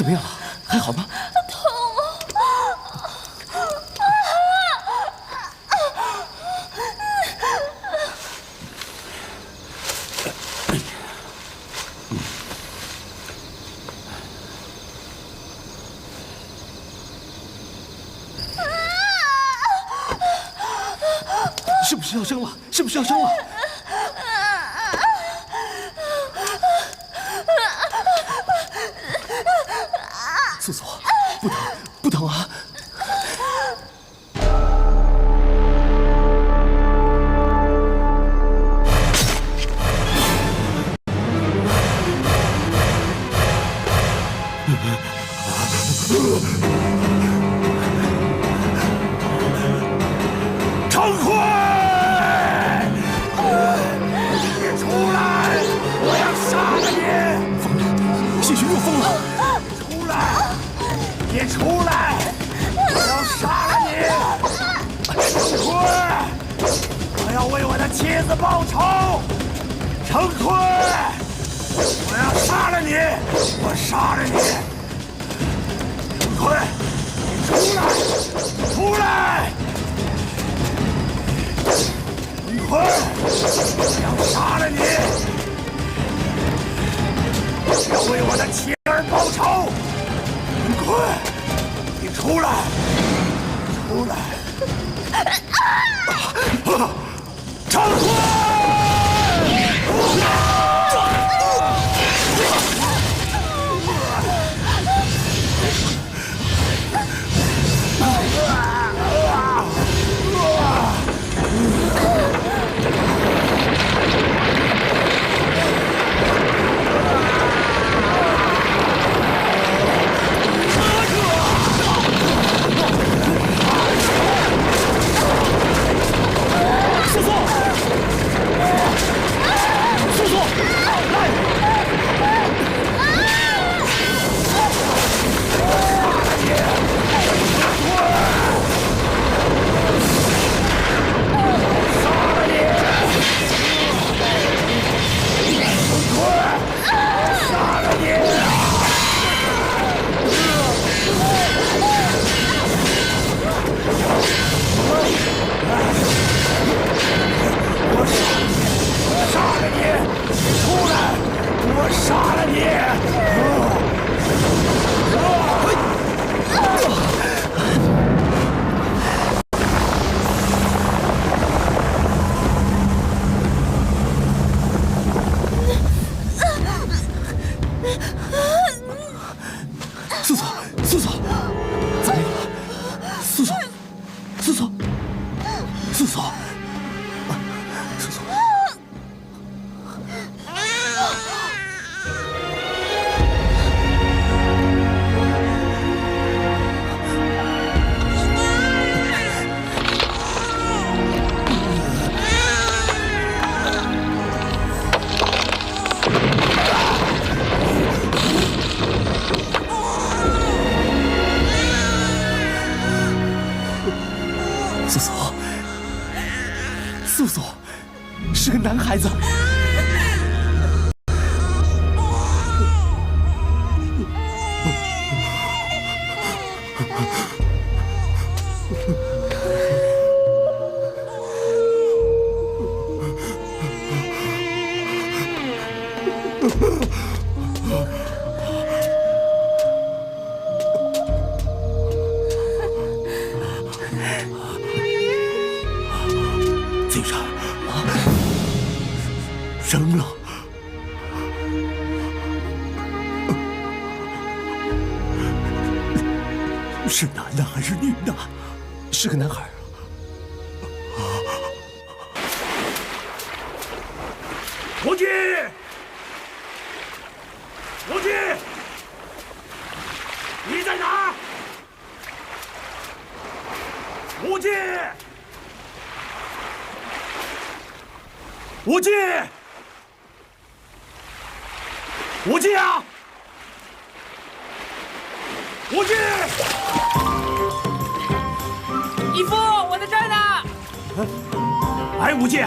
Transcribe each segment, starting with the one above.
怎么样了？还好吗？痛！是不是要生了？是不是要生了？素素，不疼，不疼啊！成辉，你出来！我要杀了你！疯了，谢逊又疯了！出来！你出来！我要杀了你！成辉，我要为我的妻子报仇！成辉，我要杀了你！我杀了你！成辉，你出来！出来！成辉，我要杀了你！我要为我的妻儿报仇！成辉，你出来！出来！成辉！素素，素素，怎么样了？素素，素素，素素，素素。素素，素素，是个男孩子。嘴上啊，生了。是男的还是女的？是个男孩。无忌，无忌，你在哪儿？无忌，无忌，无忌啊！无忌！义父，我在这儿呢。哎，无忌，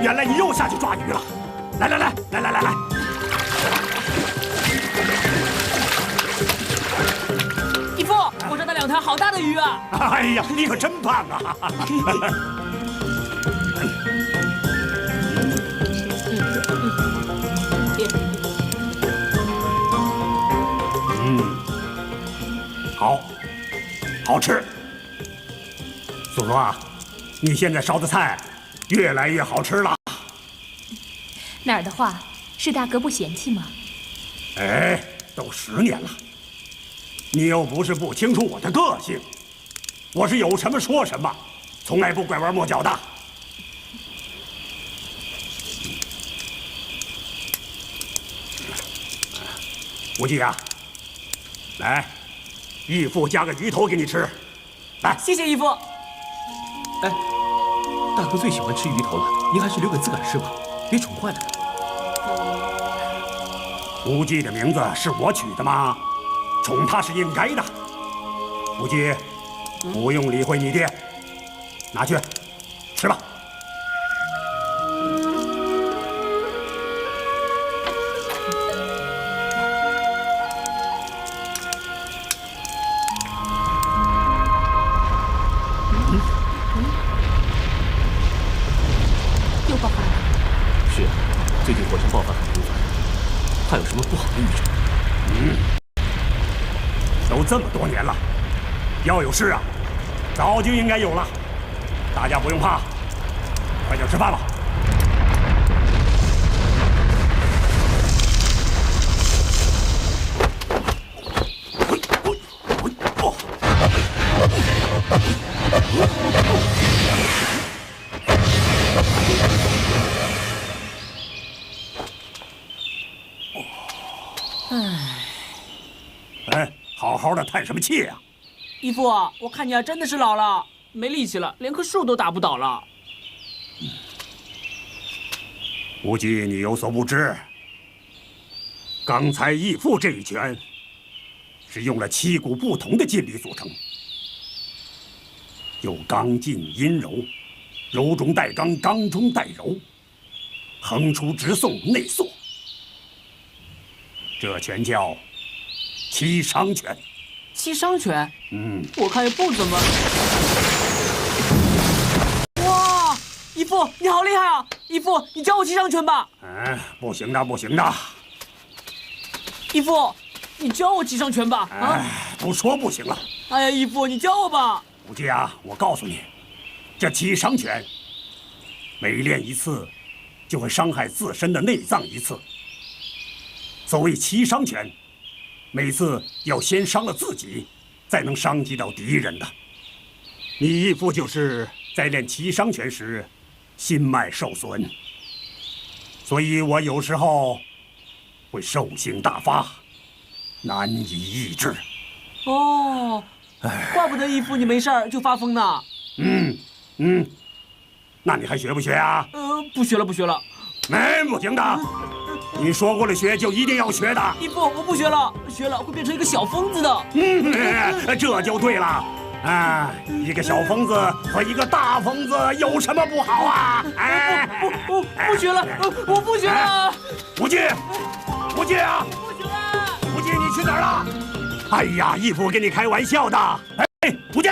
原来你又下去抓鱼了。来来来来来来来！的鱼啊！哎呀，你可真棒啊！好，好吃。素素啊，你现在烧的菜越来越好吃了。哪儿的话，是大哥不嫌弃吗？哎，都10年了，你又不是不清楚我的个性，我是有什么说什么，从来不拐弯抹角的。无忌啊，来，义父加个鱼头给你吃，来，谢谢义父。哎，大哥最喜欢吃鱼头了，您还是留给自个儿吃吧，别宠坏了他。无忌的名字是我取的吗？宠他是应该的。无忌，不用理会你爹，拿去吃吧。又爆发了。是啊，最近火山爆发很频繁，怕有什么不好的预兆。都这么多年了，要有事啊，早就应该有了。大家不用怕，快点吃饭吧。哎，好好的叹什么气呀？义父，我看你啊，真的是老了，没力气了，连棵树都打不倒了。无忌，你有所不知，刚才义父这一拳是用了7股不同的劲力组成，有刚劲阴柔，柔中带刚，刚中带柔，横出直送内缩，这拳叫七伤拳。七伤拳，我看也不怎么。哇，义父你好厉害啊！义父，你教我七伤拳吧。不行的，不行的。义父，你教我七伤拳吧。都说不行了。哎呀，义父，你教我吧。无忌啊，我告诉你，这七伤拳，每练一次，就会伤害自身的内脏一次。所谓七伤拳，每次要先伤了自己，再能伤及到敌人的。你义父就是在练七伤拳时，心脉受损，所以我有时候会兽性大发，难以抑制。哦，怪不得义父你没事儿就发疯呢。那你还学不学啊？不学了，不学了。不行的，你说过了学就一定要学的。义父，我不学了，学了会变成一个小疯子的。这就对了。一个小疯子和一个大疯子有什么不好啊？不学了，我不学了。无忌，无忌啊！不学了。无忌，你去哪儿了？哎呀，义父跟你开玩笑的。哎，无忌！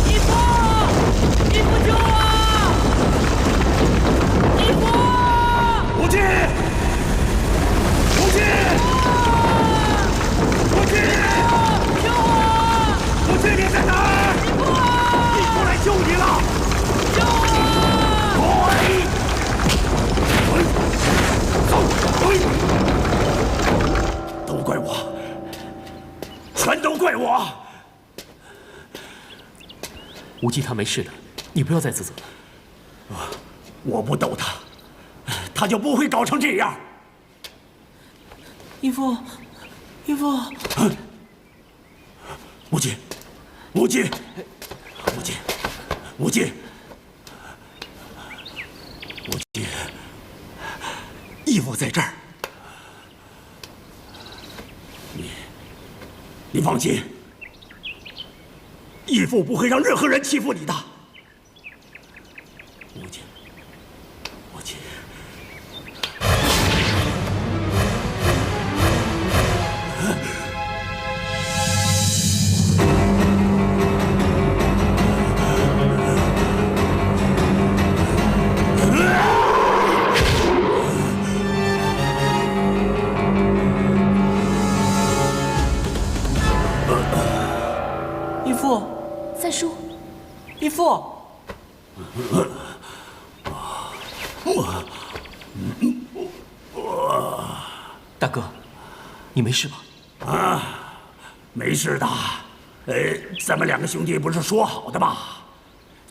义父，义父救我！义父！无忌！无忌！无忌！救我！无忌，你在哪儿？义父来救你了！救我！都怪我，全都怪我。无忌他没事的，你不要再自责了。我不逗他，他就不会搞成这样。义父，义父，无忌，无忌，无忌，无忌，无忌，义父在这儿。你放心，义父不会让任何人欺负你的。无忌，无忌。父。大哥，你没事吧？没事的。咱们两个兄弟不是说好的吗？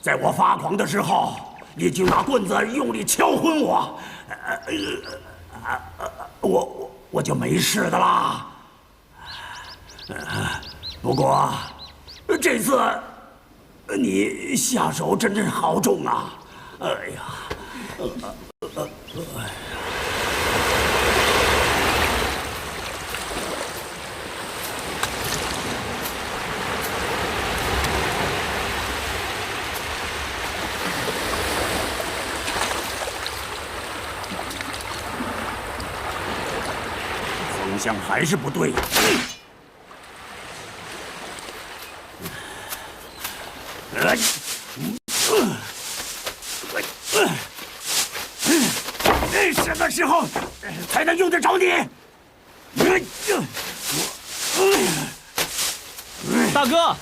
在我发狂的时候，你就拿棍子用力敲昏我，我就没事的啦。不过这次你下手真是好重啊！哎呀，方向还是不对。什么时候才能用得着你？大哥，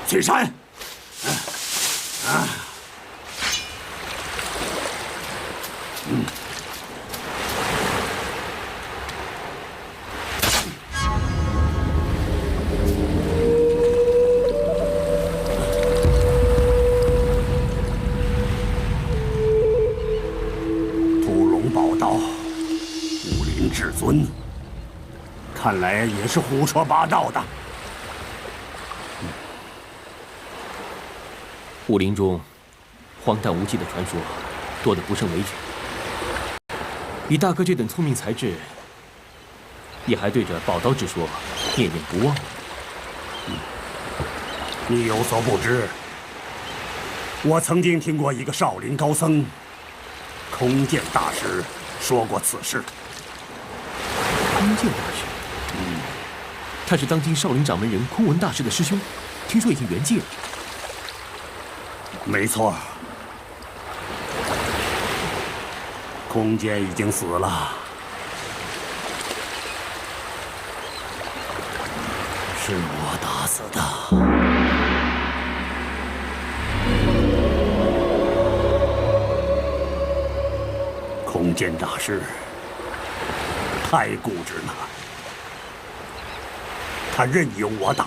翠山，屠龙宝刀，武林至尊，看来也是胡说八道的。武林中荒诞无稽的传说多得不胜枚举。以大哥这等聪明才智，也还对着宝刀之说念念不忘。你有所不知，我曾经听过一个少林高僧空剑大师说过此事。空剑大师，他是当今少林掌门人空文大师的师兄，听说已经圆寂了。没错，空剑已经死了，是我打死的。空剑大师太固执了，他任由我打，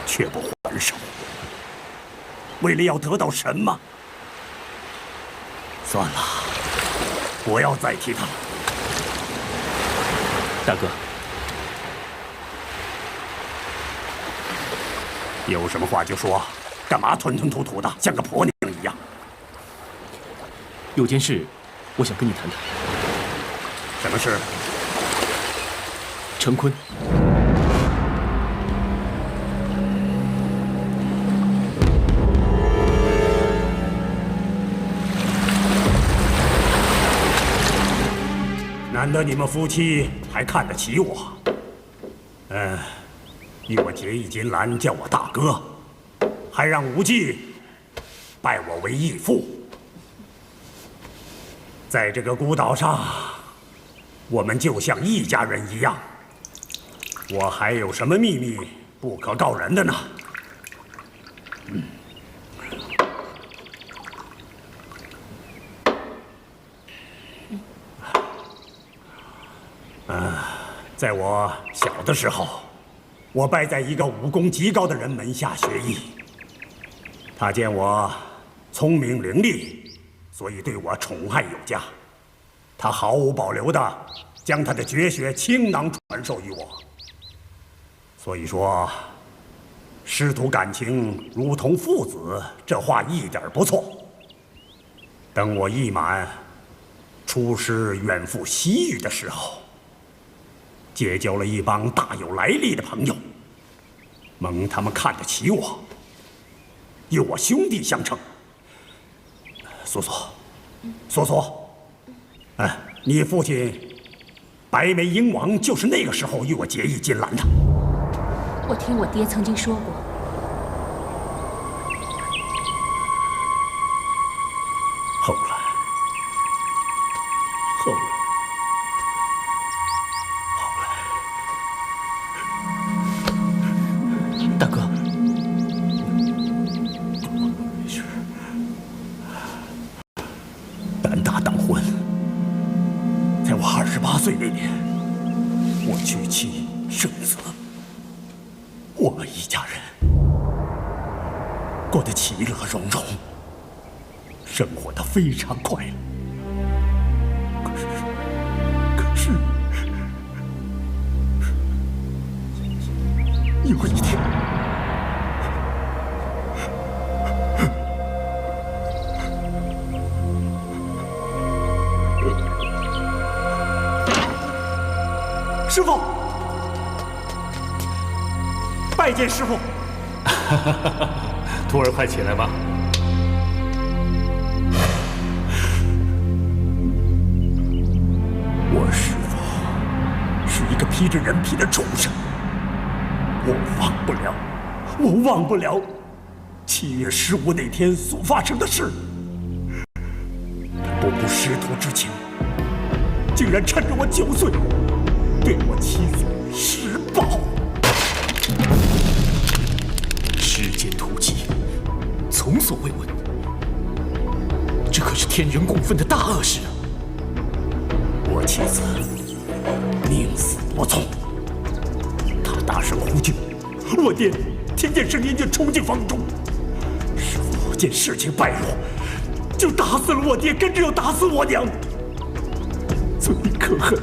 却不还手。为了要得到什么？算了，不要再提他了。大哥，有什么话就说，干嘛吞吞吐吐的，像个婆娘一样？有件事，我想跟你谈谈。什么事？陈坤。难得你们夫妻还看得起我，与我结义金兰，叫我大哥，还让无忌拜我为义父。在这个孤岛上，我们就像一家人一样。我还有什么秘密不可告人的呢？在我小的时候，我拜在一个武功极高的人门下学艺。他见我聪明伶俐，所以对我宠爱有加。他毫无保留地将他的绝学倾囊传授于我。所以说，师徒感情如同父子，这话一点不错。等我一满出师远赴西域的时候，结交了一帮大有来历的朋友，蒙他们看得起我，有我兄弟相称。索索，你父亲白眉鹰王就是那个时候与我结义金兰的。我听我爹曾经说过，后来，岁那年，我娶妻生子，我们一家人过得其乐融融，生活得非常快乐。可是，有一天，师傅，拜见师傅。徒儿，快起来吧。我师父是一个披着人皮的畜生，我忘不了7月15那天所发生的事。他不顾师徒之情，竟然趁着我9岁，对我妻子施暴。世间荼疾，从所未闻，这可是天人共愤的大恶事啊！我妻子宁死不从，她大声呼救，我爹听见声音就冲进房中。师父见事情败露，就打死了我爹，跟着又打死我娘。最可恨，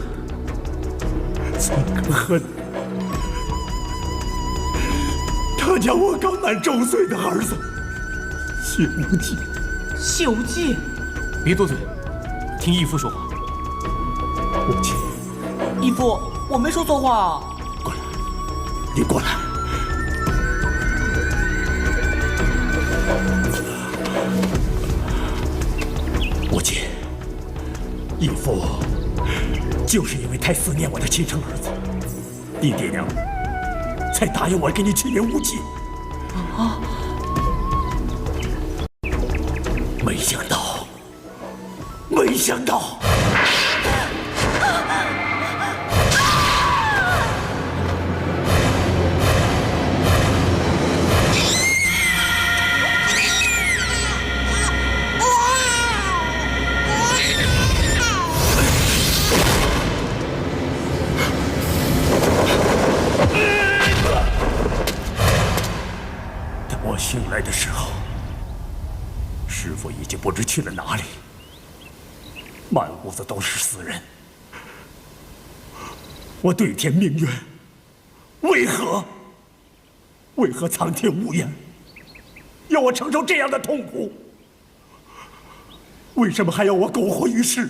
他将我刚满周岁的儿子谢无忌。谢无忌，别多嘴，听义父说话。无忌，义父，我没说错话啊。过来，你过来。无忌，义父就是因为太思念我的亲生儿子，你爹娘才答应我给你去年无忌。啊！没想到，等我醒来的时候，师父已经不知去了哪里，满屋子都是死人。我对天鸣冤，为何苍天无言，要我承受这样的痛苦？为什么还要我苟活于世？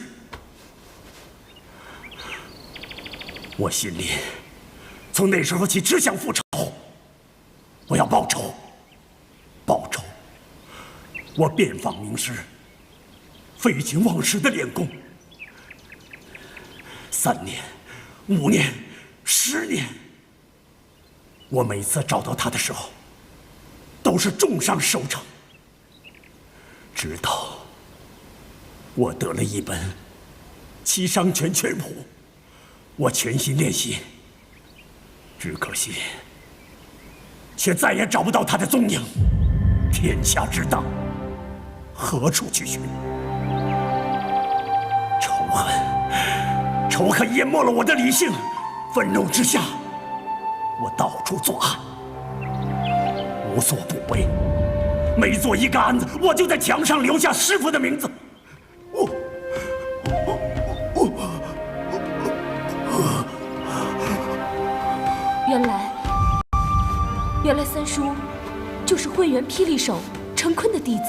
我心里从那时候起只想复仇，我要报仇。我遍访名师，废寝忘食的练功，3年、5年、10年，我每次找到他的时候，都是重伤收场。直到我得了一本《七伤拳全谱》，我全心练习，只可惜，却再也找不到他的踪影。天下之大，何处去寻？仇恨淹没了我的理性，愤怒之下，我到处作案，无所不为。每做一个案子，我就在墙上留下师傅的名字。原来三叔就是慧元霹雳手陈坤的弟子。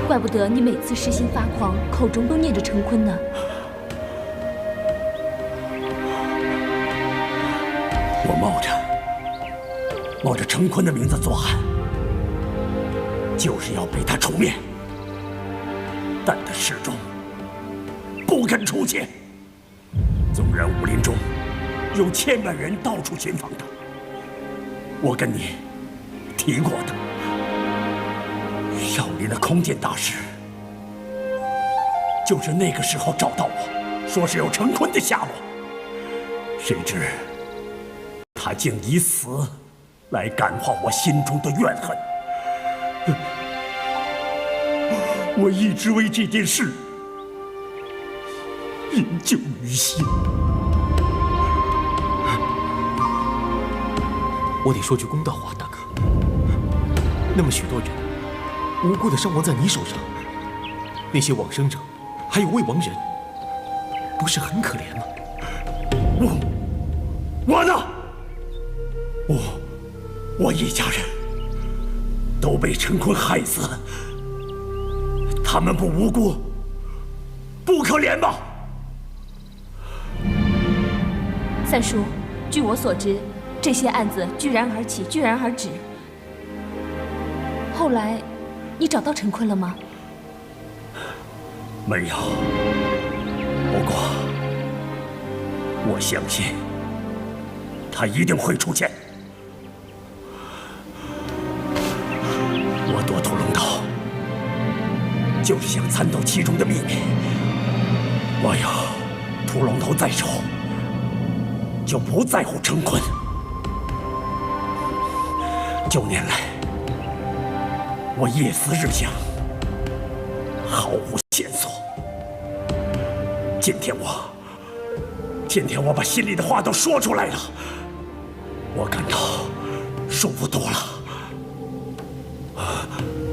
怪不得你每次失心发狂，口中都念着陈坤呢。我冒着陈坤的名字作案，就是要被他除灭，但他始终不肯出现。纵然武林中有千万人到处寻访他，我跟你提过的少林的空剑大师，就是那个时候找到我，说是有陈坤的下落。谁知他竟以死来感化我心中的怨恨。我一直为这件事研究于心。我得说句公道话，大哥。那么许多人无辜的伤亡在你手上，那些往生者，还有未亡人，不是很可怜吗？我呢？我一家人都被陈坤害死，他们不无辜，不可怜吗？三叔，据我所知，这些案子居然而起，居然而止。后来，你找到陈坤了吗？没有。不过，我相信他一定会出现。我夺屠龙刀，就是想参透其中的秘密。我有屠龙头在手，就不在乎陈坤。9年来，我夜思日想，毫无线索。今天我把心里的话都说出来了，我感到舒服多了。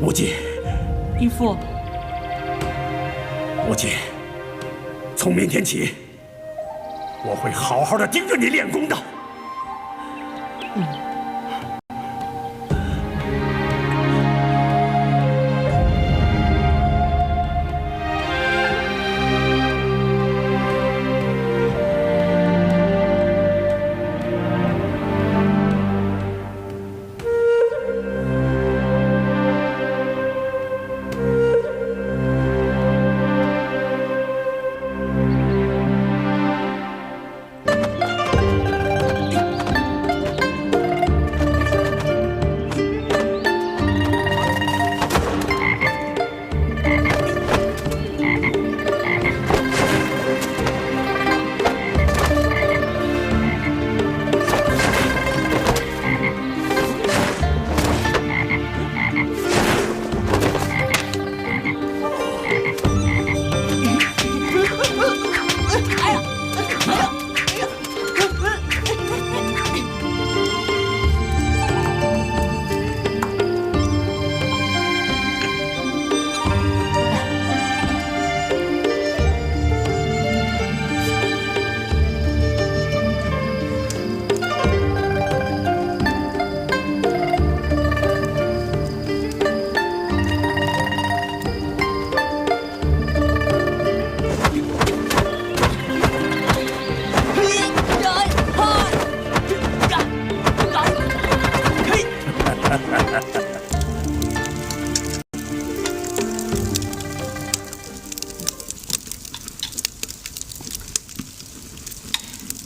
无忌，义父，无忌，从明天起，我会好好的盯着你练功的。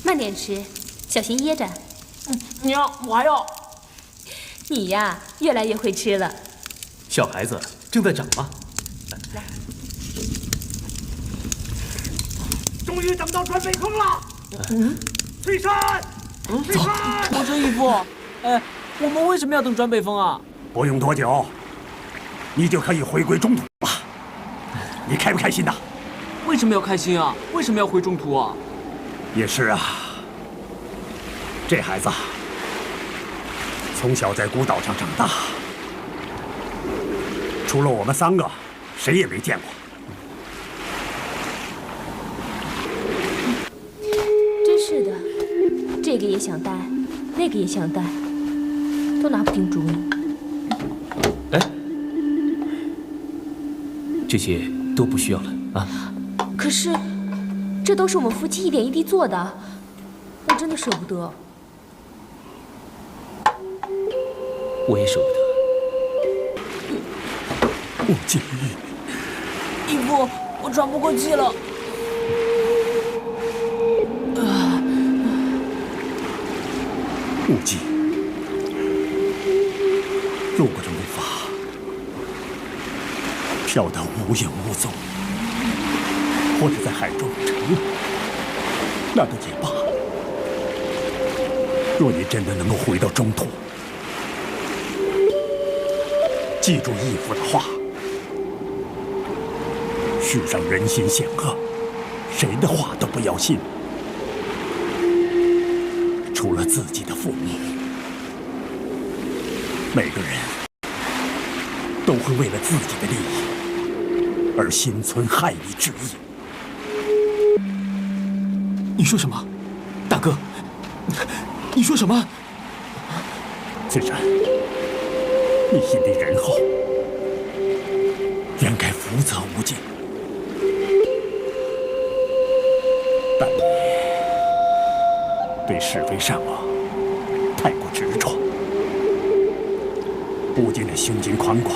慢点吃，小心噎着。娘，我还要。你呀，越来越会吃了。小孩子正在长嘛。终于等到转北风了。翠山，翠山，我说义父，我们为什么要等转北风啊？不用多久，你就可以回归中土了。你开不开心呐？为什么要开心啊？为什么要回中土啊？也是啊，这孩子从小在孤岛上长大，除了我们3个，谁也没见过。真是的，这个也想带，那个也想带，都拿不定主意。哎，这些都不需要了啊。可是，这都是我们夫妻一点一滴做的，我真的舍不得。我也舍不得。无忌，义父，我喘不过气了。无忌，如果这木筏飘得无影无踪，或者在海中沉了，那倒也罢。若你真的能够回到中土，记住义父的话，世上人心险恶，谁的话都不要信，除了自己的父母。每个人都会为了自己的利益而心存害你之意。你说什么，大哥？你说什么？虽然你心地仁厚，原该福泽无尽，但你对是非善恶太过执着，不仅你胸襟宽广，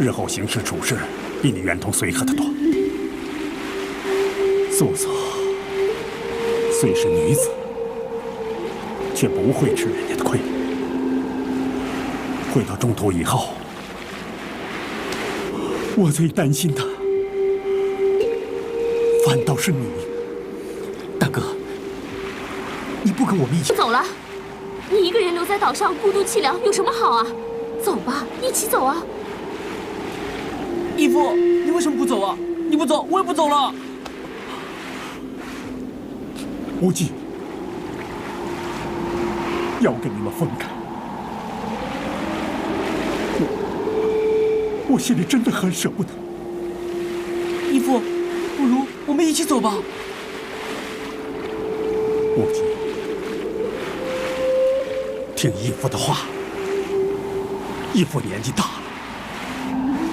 日后行事处事比你圆通随和得多。素素虽是女子，却不会吃人家的亏。回到中途以后，我最担心的反倒是你。大哥，你不跟我们一起走了？你一个人留在岛上孤独凄凉，有什么好啊？走吧，一起走啊！义父，你为什么不走啊？你不走，我也不走了。无忌，要跟你们分开，我心里真的很舍不得。义父，不如我们一起走吧。无忌，听义父的话，义父年纪大了，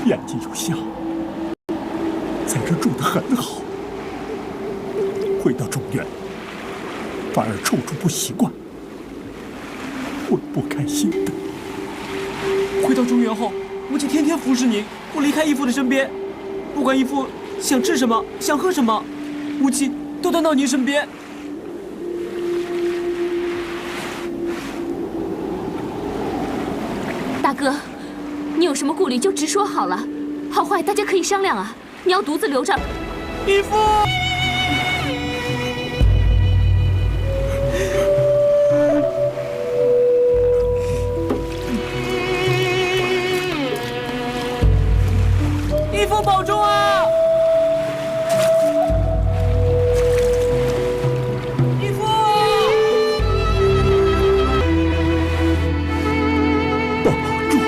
眼睛有瞎，在这住得很好，回到中原反而处处不习惯，会不开心的。回到中原后，我就天天服侍您，不离开义父的身边。不管义父想吃什么，想喝什么，无忌都带到您身边。大哥，你有什么顾虑就直说好了，好坏大家可以商量啊。你要独自留着，义父。义父保重啊！义父，保重。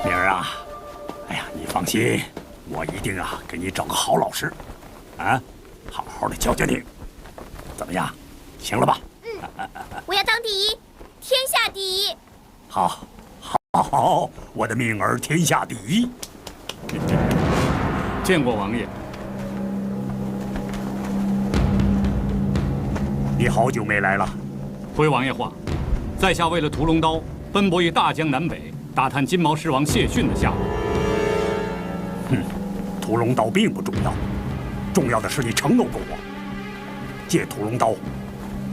明儿啊，哎呀，你放心，我一定啊给你找个好老师，啊，好好的教教你，怎么样？行了吧？我要当第一，天下第一。好，好，我的命儿天下第一。见过王爷。你好久没来了。回王爷话，在下为了屠龙刀，奔波于大江南北，打探金毛狮王谢逊的下落。屠龙刀并不重要，重要的是你承诺过我，借屠龙刀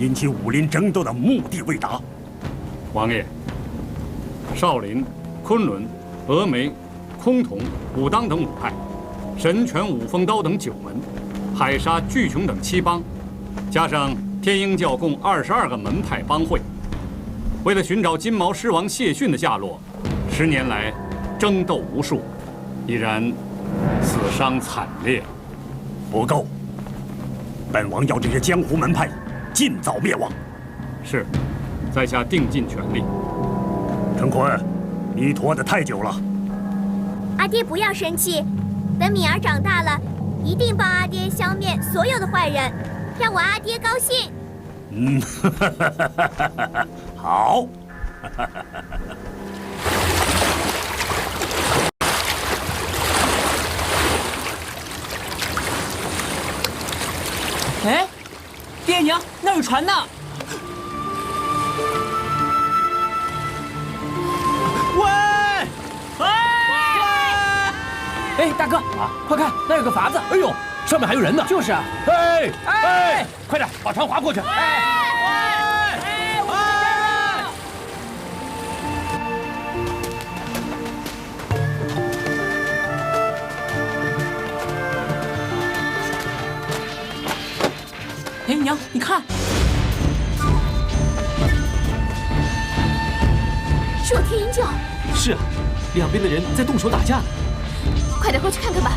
引起武林争斗的目的未达。王爷，少林、昆仑、峨眉、崆峒、武当等5派，神拳、五锋刀等9门，海沙、巨穷等7帮，加上天鹰教共22个门派帮会，为了寻找金毛狮王谢逊的下落，10年来争斗无数，已然死伤惨烈。不够，本王要这些江湖门派尽早灭亡。是，在下定尽全力。陈坤，你拖得太久了。阿爹不要生气，等敏儿长大了，一定帮阿爹消灭所有的坏人，让我阿爹高兴。嗯，好。哎，爹娘，那有船呢！喂！哎，大哥啊，快看，那有个筏子！哎呦，上面还有人呢！就是啊！哎哎，快点把船划过去！哎，娘，你看，是有天鹰教，是啊，两边的人在动手打架呢。快点过去看看吧。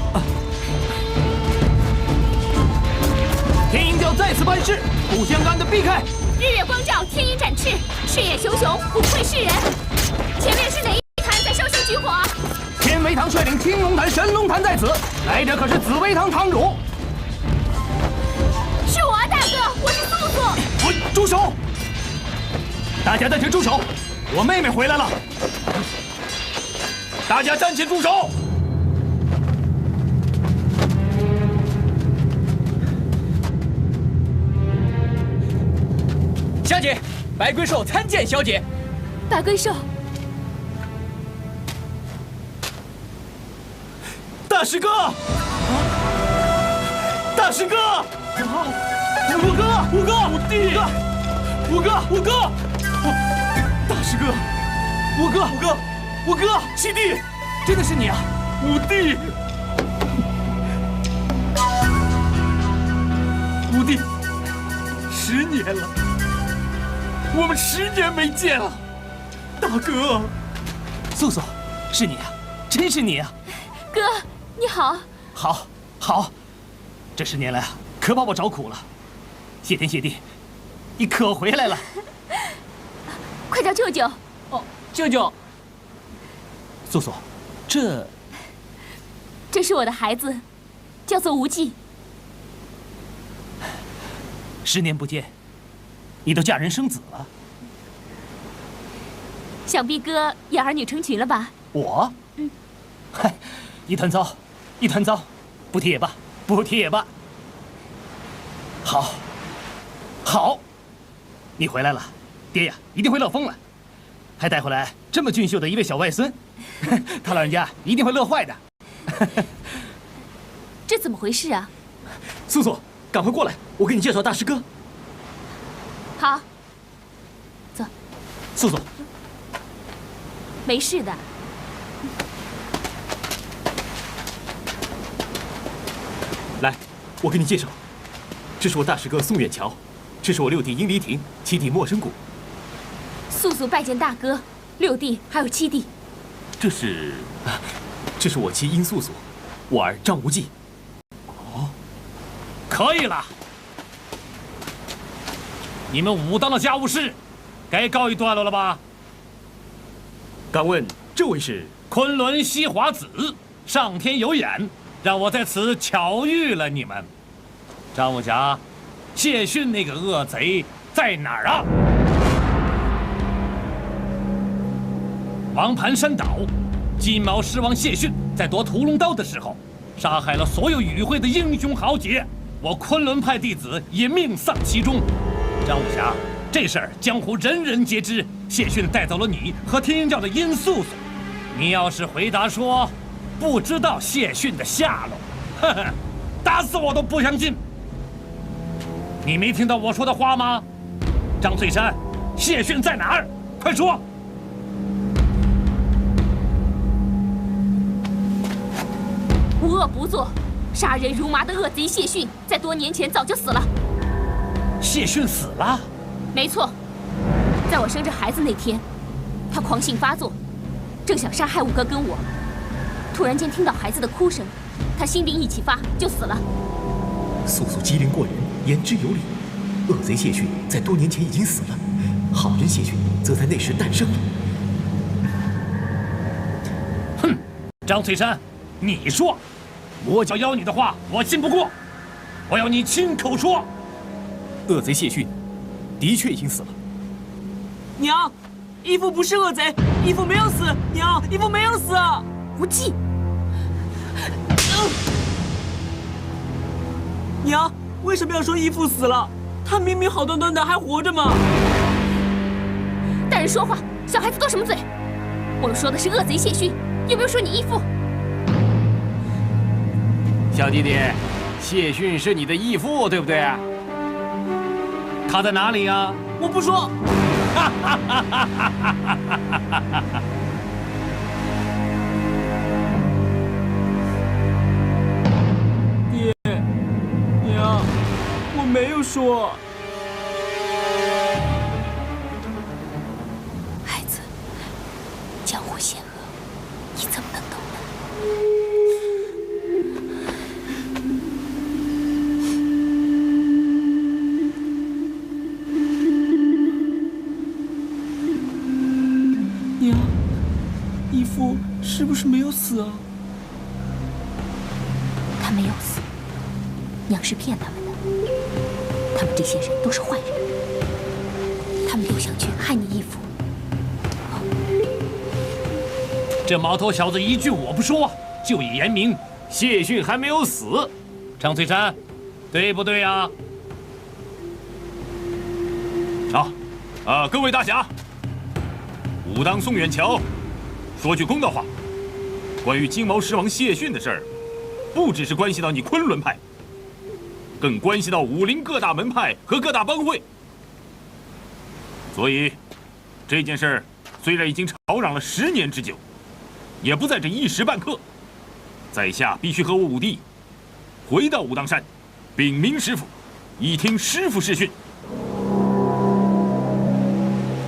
天鹰教再次班师，不相干的避开。日月光照，天鹰展翅，赤焰熊熊，不愧是人。前面是哪一坛在烧香举火？天威堂率领青龙坛、神龙坛在此，来者可是紫薇堂堂主。是我啊，大哥，我是素素。喂，住手！大家暂且住手，我妹妹回来了。大家暂且住手。小姐，白龟兽参见小姐。白龟兽，大师哥！大师哥！五哥！五哥！五弟！五哥！五哥！大师哥！五哥！五哥！五哥！七弟！真的是你啊！五弟！五弟，10年了，我们10年没见了。大哥，素素，是你啊，真是你啊！哥，你好。好，好，这10年来啊，可把我找苦了。谢天谢地，你可回来了。快叫舅舅。哦，舅舅。素素，这是我的孩子，叫做无忌。10年不见，你都嫁人生子了。想必哥也儿女成群了吧？我？嗨，一团糟，一团糟，不提也罢，不提也罢。好，好，你回来了，爹呀一定会乐疯了，还带回来这么俊秀的一位小外孙，他老人家一定会乐坏的。这怎么回事啊？素素，赶快过来，我给你介绍大师哥。好，走。素素，没事的。来，我给你介绍，这是我大师哥宋远桥，这是我6弟殷离亭，7弟莫生谷。素素拜见大哥，6弟还有7弟。这是我妻殷素素，我儿张无忌。哦，可以了，你们武当的家务事该告一段落了吧？敢问这位是？昆仑西华子，上天有眼，让我在此巧遇了你们。张武侠，谢逊那个恶贼在哪儿啊？王盘山岛，金毛狮王谢逊在夺屠龙刀的时候，杀害了所有与会的英雄豪杰，我昆仑派弟子也命丧其中。张武侠，这事儿江湖人人皆知，谢逊带走了你和天鹰教的殷素素。你要是回答说不知道谢逊的下落，呵呵，打死我都不相信。你没听到我说的话吗？张翠山，谢逊在哪儿？快说！无恶不作、杀人如麻的恶贼谢逊，在多年前早就死了。谢逊死了？没错。在我生这孩子那天，他狂性发作，正想杀害五哥跟我，突然间听到孩子的哭声，他心病一启发就死了。素素机灵过人，言之有理。恶贼谢逊在多年前已经死了，好人谢逊则在那时诞生了。哼，张翠山，你说，魔教邀你的话我信不过，我要你亲口说。恶贼谢逊的确已经死了。娘，义父不是恶贼，义父没有死。娘，义父没有死。无忌，娘，为什么要说义父死了？他明明好端端的还活着嘛！大人说话，小孩子多什么嘴？我们说的是恶贼谢逊，又没有说你义父。小弟弟，谢逊是你的义父，对不对啊？他在哪里呀？我不说。爹，娘，我没有说。孩子，江湖险恶，你怎么能懂呢？娘，义父是不是没有死啊？他没有死，娘是骗他们的。他们这些人都是坏人，他们都想去害你义父。这毛头小子一句我不说，就以言明谢逊还没有死。张翠山，对不对呀？好，各位大侠，武当宋远桥，说句公道话，关于金毛狮王谢逊的事儿，不只是关系到你昆仑派，更关系到武林各大门派和各大帮会。所以，这件事儿虽然已经吵嚷了10年之久，也不在这一时半刻。在下必须和我五弟回到武当山，禀明师傅，以听师傅试训。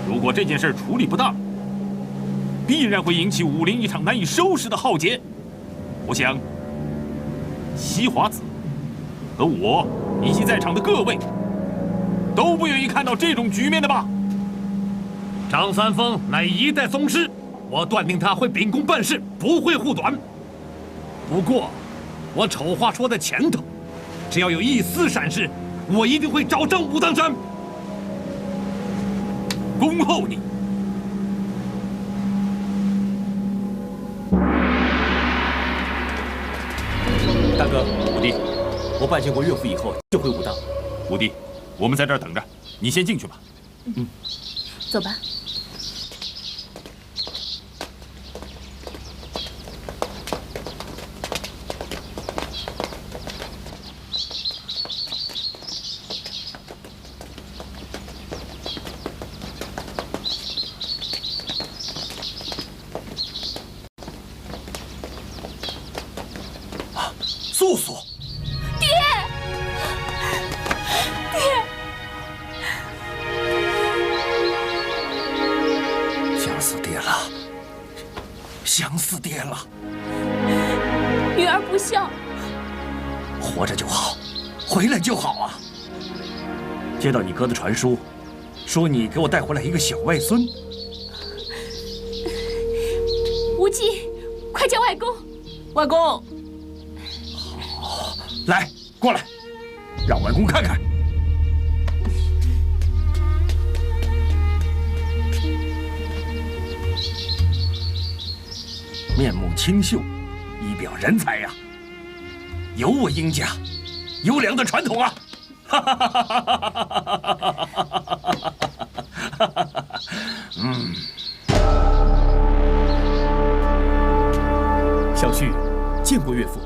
如果这件事处理不当，必然会引起武林一场难以收拾的浩劫。我想，西华子和我以及在场的各位，都不愿意看到这种局面的吧？张三丰乃一代宗师，我断定他会秉公办事，不会护短。不过，我丑话说在前头，只要有一丝闪失，我一定会找上武当山。恭候你。大哥，五弟，我拜见过岳父以后就回武当。五弟，我们在这儿等着，你先进去吧。走吧。素素，想死爹了，想死爹了！女儿不孝，活着就好，回来就好啊！接到你哥的传书，说你给我带回来一个小外孙。无忌，快叫外公！外公，来，过来，让外公看看。面目清秀，仪表人才呀，有我英家优良的传统啊！小婿见过岳父。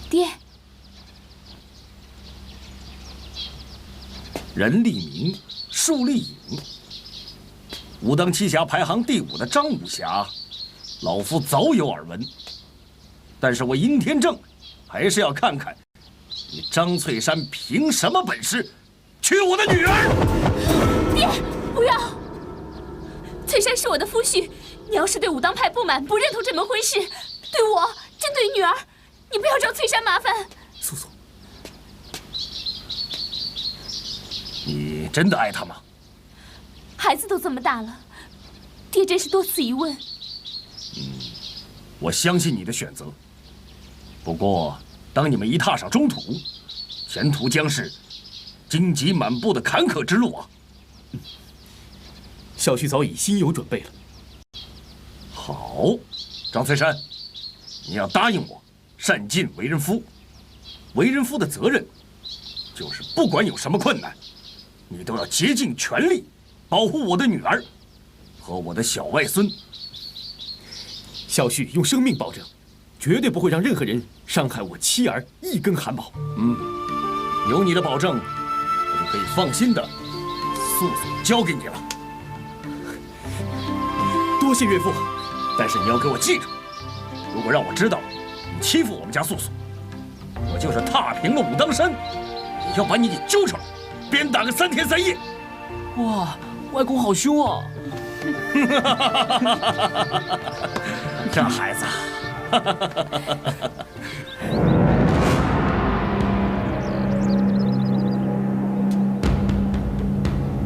爹，任立明，树立影，武当七侠排行第5的张武侠，老夫早有耳闻。但是我尹天正还是要看看你张翠山凭什么本事娶我的女儿？爹，不要！翠山是我的夫婿，你要是对武当派不满，不认同这门婚事，对我，针对女儿，你不要找翠山麻烦。素素，你真的爱他吗？孩子都这么大了，爹真是多此一问。我相信你的选择。不过，当你们一踏上中途，前途将是荆棘满布的坎坷之路啊！小婿早已心有准备了。好，张翠山，你要答应我，善尽为人夫。为人夫的责任，就是不管有什么困难，你都要竭尽全力保护我的女儿和我的小外孙。小婿用生命保证，绝对不会让任何人伤害我妻儿一根汗毛。有你的保证，我就可以放心的素素交给你了。多谢岳父，但是你要给我记着，如果让我知道你欺负我们家素素，我就是踏平了武当山，也要把你给揪出来，鞭打个3天3夜。哇，外公好凶啊！这孩子，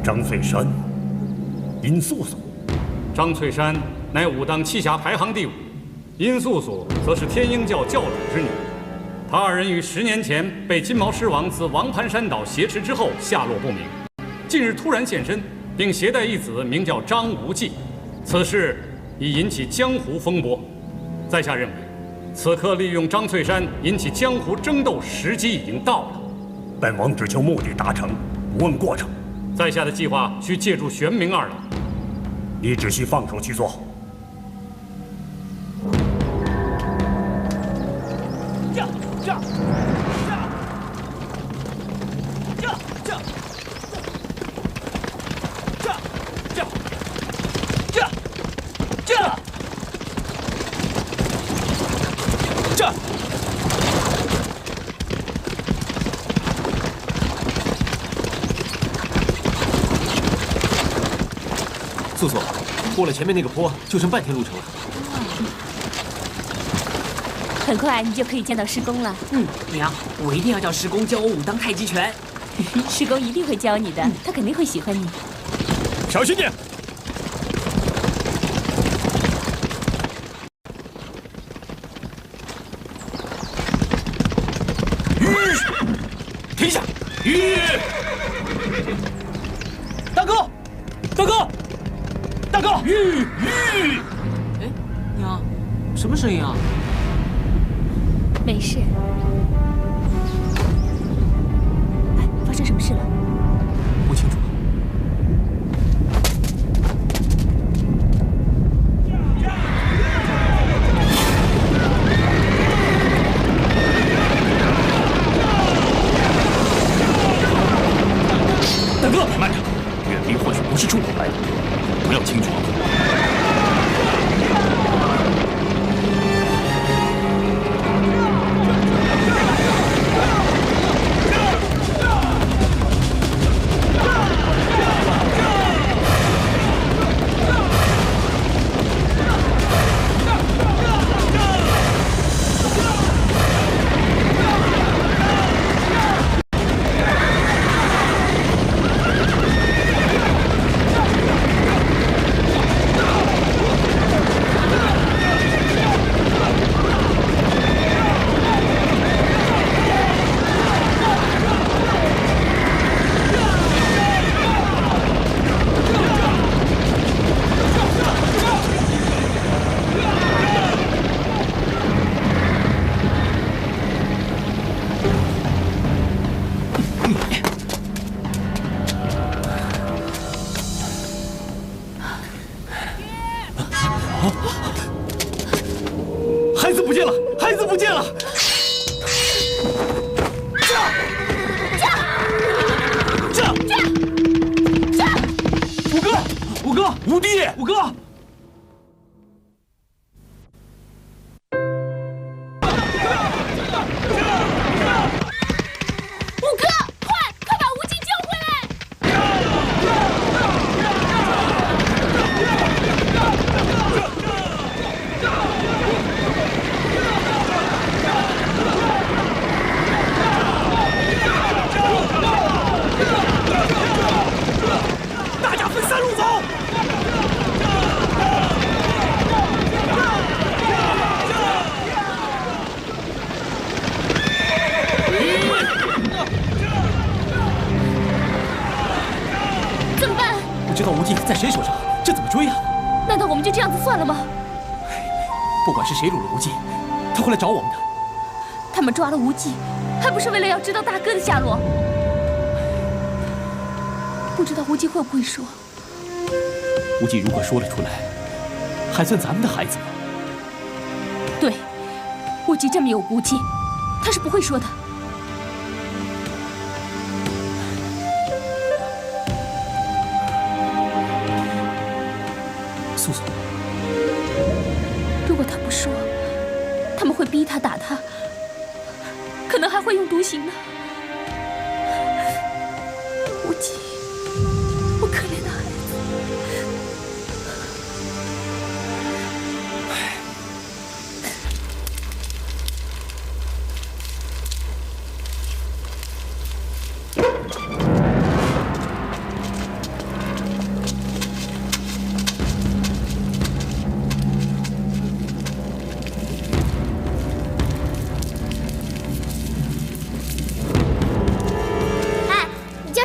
张翠山，殷素素。张翠山乃武当七侠排行第5，殷素素则是天鹰教教主之女。他二人于10年前被金毛狮王自王盘山岛挟持之后下落不明，近日突然现身，并携带一子名叫张无忌。此事已引起江湖风波。在下认为，此刻利用张翠山引起江湖争斗时机已经到了。本王只求目的达成，不问过程。在下的计划需借助玄冥二老。你只需放手去做。素素，过了前面那个坡，就剩半天路程了。很快你就可以见到师公了。娘，我一定要叫师公教我武当太极拳。师公一定会教你的，他肯定会喜欢你。小心点！停下！大哥，大哥，大哥！哎，娘，什么声音啊？没事。哎，发生什么事了？不清楚。大哥，慢着，远兵或许不是冲我来的，不要轻闯。孩子不见了！孩子不见了！五哥，五哥，五弟，五哥！计在谁手上？这怎么追啊？难道我们就这样子算了吗？不管是谁掳了无忌，他会来找我们的。他们抓了无忌，还不是为了要知道大哥的下落？不知道无忌会不会说？无忌如果说了出来，还算咱们的孩子吗？对，无忌这么有骨气，他是不会说的。素素，如果他不说，他们会逼他打他，可能还会用毒刑呢。无忌，我可怜的孩子。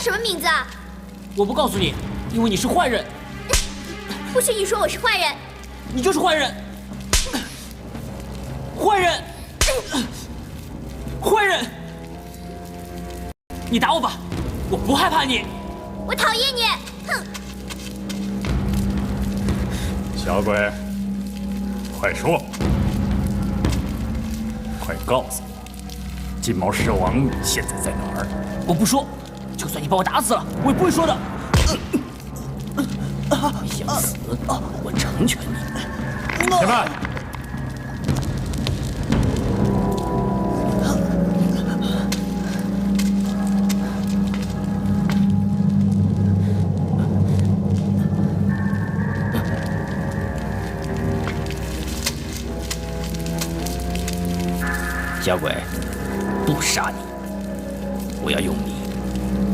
什么名字啊？我不告诉你，因为你是坏人。不许你说我是坏人！你就是坏人！坏人！坏人！你打我吧，我不害怕你。我讨厌你！哼！小鬼，快说，快告诉我，金毛狮王现在在哪儿？我不说。就算你把我打死了，我也不会说的。你想死，我成全你。且慢！小鬼，不杀你，我要用你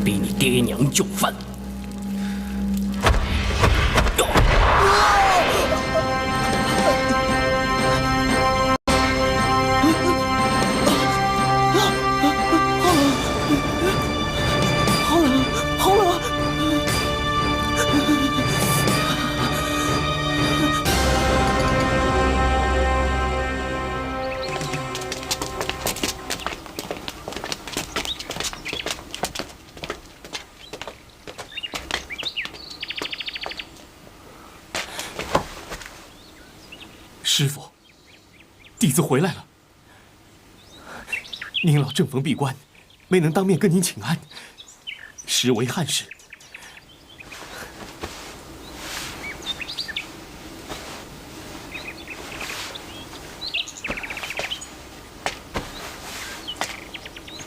逼你爹娘就范。好冷啊！师傅，弟子回来了。您老正逢闭关，没能当面跟您请安，实为憾事。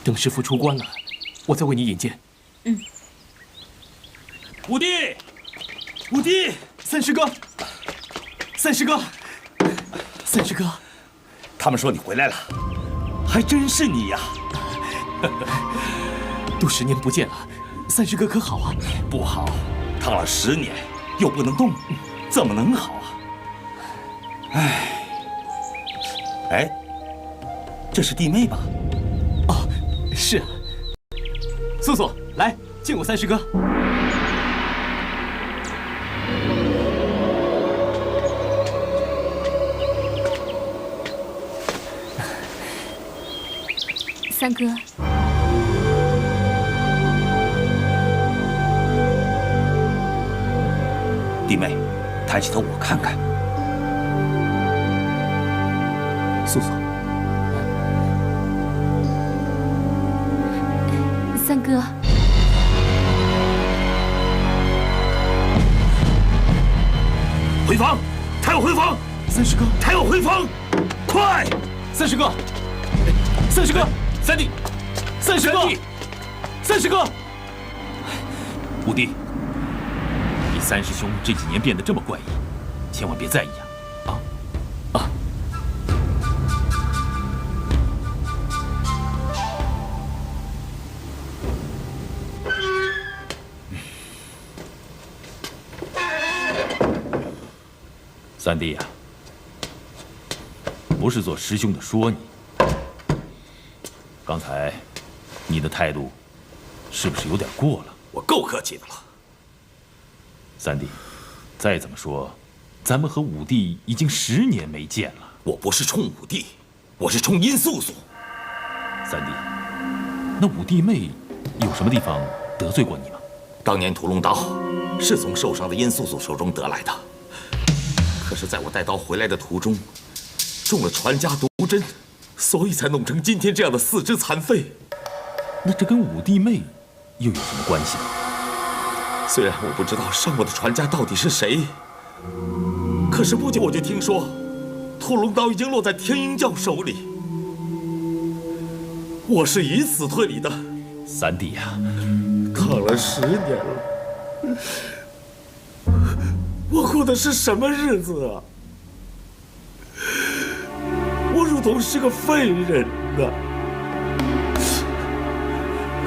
等师傅出关了，我再为你引荐。嗯。五弟，五弟，三师哥，三师哥。三师哥，他们说你回来了，还真是你呀！都10年不见了，三师哥可好啊？不好，躺了10年又不能动，怎么能好啊？哎，这是弟妹吧？哦，是啊。素素，来敬我三师哥。三哥，弟妹，抬起头我看看。素素，三哥，回房，抬我回房。三师哥，抬我回房，快！三师哥，三师哥。三弟，三师哥，三师哥，五弟，你三师兄这几年变得这么怪异，千万别在意啊！啊！三弟呀，不是做师兄的说你。刚才，你的态度是不是有点过了？我够客气的了。三弟，再怎么说，咱们和武帝已经10年没见了。我不是冲武帝，我是冲殷素素。三弟，那武帝妹有什么地方得罪过你吗？当年屠龙刀是从受伤的殷素素手中得来的，可是在我带刀回来的途中，中了传家毒针，所以才弄成今天这样的四肢残废。那这跟武帝妹又有什么关系呢？虽然我不知道伤我的传家到底是谁，可是不久我就听说，屠龙刀已经落在天鹰教手里。我是以死退离的。三弟呀，躺了10年了，我过的是什么日子啊？我如同是个废人呐！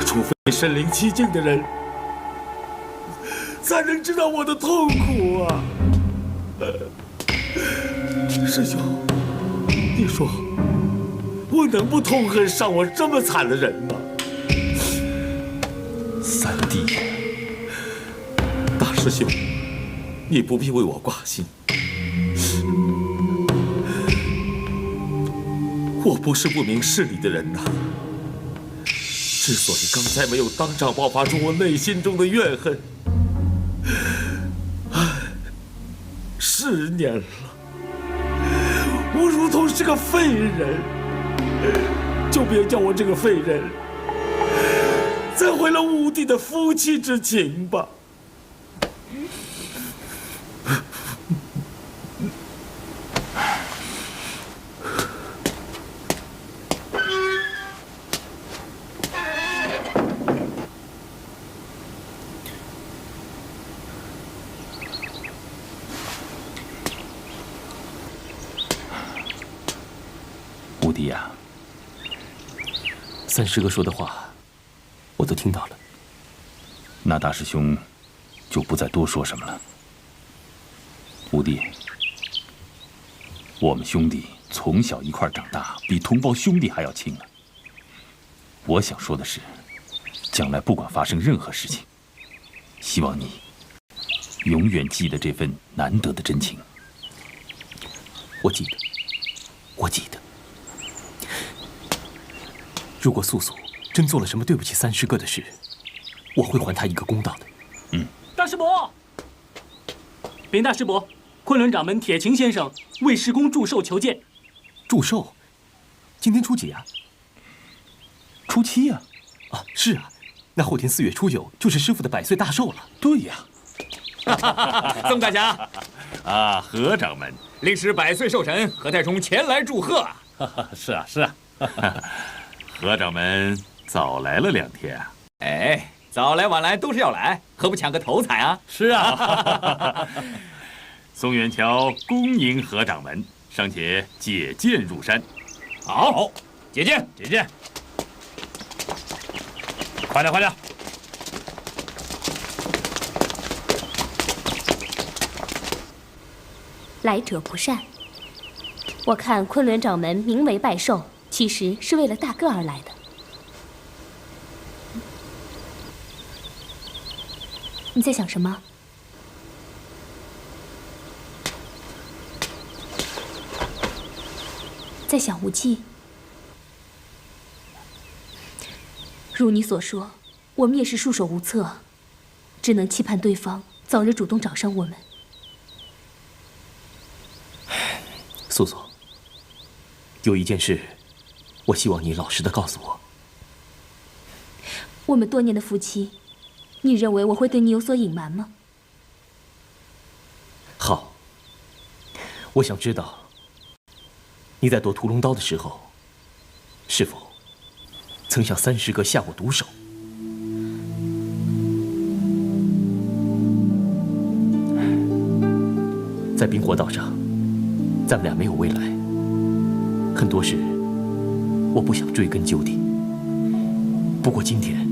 除非身临其境的人，才能知道我的痛苦啊！师兄，你说我能不痛恨伤我这么惨的人吗？三弟，大师兄，你不必为我挂心。我不是不明事理的人呐。之所以刚才没有当场爆发出我内心中的怨恨，10年了，我如同是个废人，就别叫我这个废人再毁了武帝的夫妻之情吧。武帝呀，三师哥说的话，我都听到了。那大师兄就不再多说什么了。武帝，我们兄弟从小一块长大，比同胞兄弟还要亲啊。我想说的是，将来不管发生任何事情，希望你永远记得这份难得的真情。我记得，我记得。如果素素真做了什么对不起三师哥的事，我会还他一个公道的。大师伯，禀大师伯，昆仑掌门铁琴先生为师公祝寿求见。祝寿？今天初几啊？初7呀。啊，是啊，那后天4月初9就是师傅的100岁大寿了。对呀。宋大侠，啊，何掌门，令师100岁寿辰，何太冲前来祝贺。是啊，是啊。何掌门早来了2天啊。哎，早来晚来都是要来，何不抢个头彩啊？是啊。松远桥恭迎何掌门，尚且解剑入山。好，解剑，解剑。快点，快点。来者不善。我看昆仑掌门名为拜寿，其实是为了大哥而来的。你在想什么？在想无忌？如你所说，我们也是束手无策，只能期盼对方早日主动找上我们。素素，有一件事，我希望你老实的告诉我。我们多年的夫妻，你认为我会对你有所隐瞒吗？好，我想知道你在夺屠龙刀的时候，是否曾向三师哥下过毒手？在冰火岛上，咱们俩没有未来，很多事我不想追根究底。不过今天，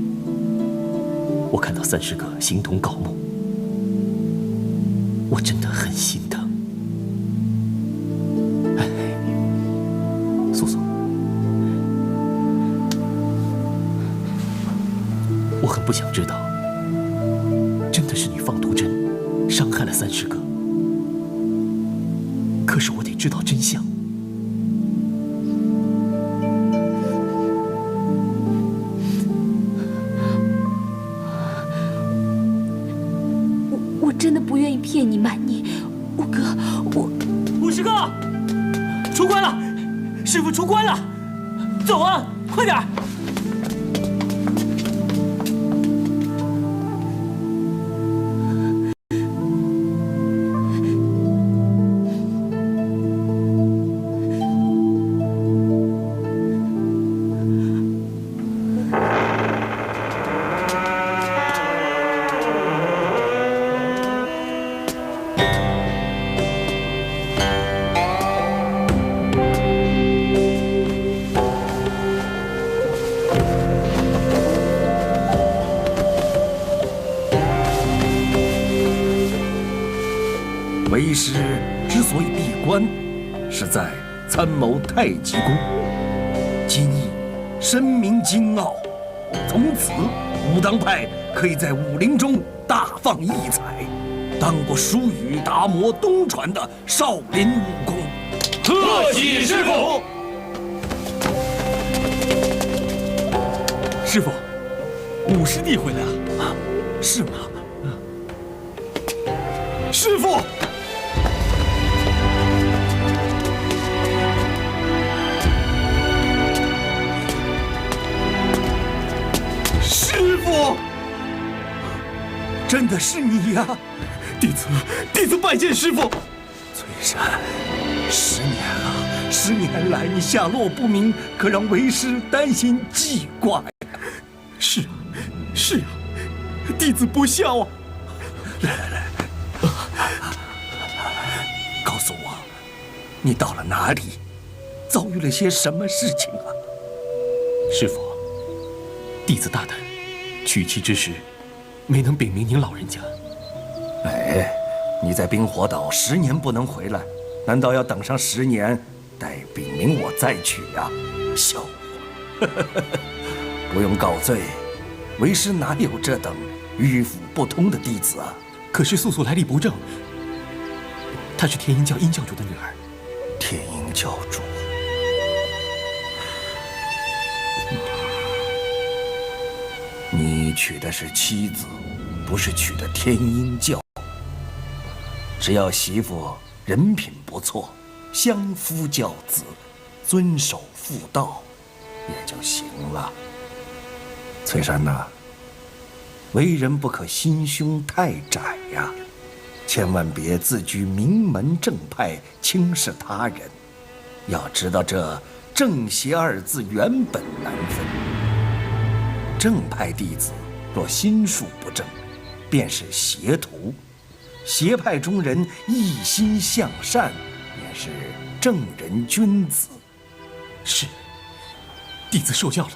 我看到三师哥形同槁木，我真的很心疼。哎，素素，我很不想知道，真的是你放毒针害了30个。可是我得知道真相。我真的不愿意骗你瞒你，五哥，我50个，出关了，师傅出关了，走啊，快点！为师之所以闭关，是在参谋太极宫。今日深明京奥，从此武当派可以在武林中大放异彩，当过疏羽达摩东传的少林武功。贺喜师傅！师傅，五师弟回来了啊？是吗？师傅！师傅，真的是你呀！弟子拜见师傅。翠山，10年了，10年来你下落不明，可让为师担心记挂呀。是啊，弟子不孝啊。来，告诉我，你到了哪里，遭遇了些什么事情啊？师傅，弟子大胆，娶妻之时，没能禀明您老人家。哎，你在冰火岛10年不能回来，难道要等上10年，待禀明我再娶呀？笑话！不用告罪，为师哪有这等迂腐不通的弟子啊？可是素素来历不正，她是天鹰教殷教主的女儿。天鹰教主。你娶的是妻子，不是娶的天鹰教。只要媳妇人品不错，相夫教子，遵守妇道，也就行了。翠山呐，为人不可心胸太窄呀，千万别自居名门正派，轻视他人。要知道这正邪2字原本难分。正派弟子若心术不正，便是邪徒；邪派中人一心向善，便是正人君子。是，弟子受教了。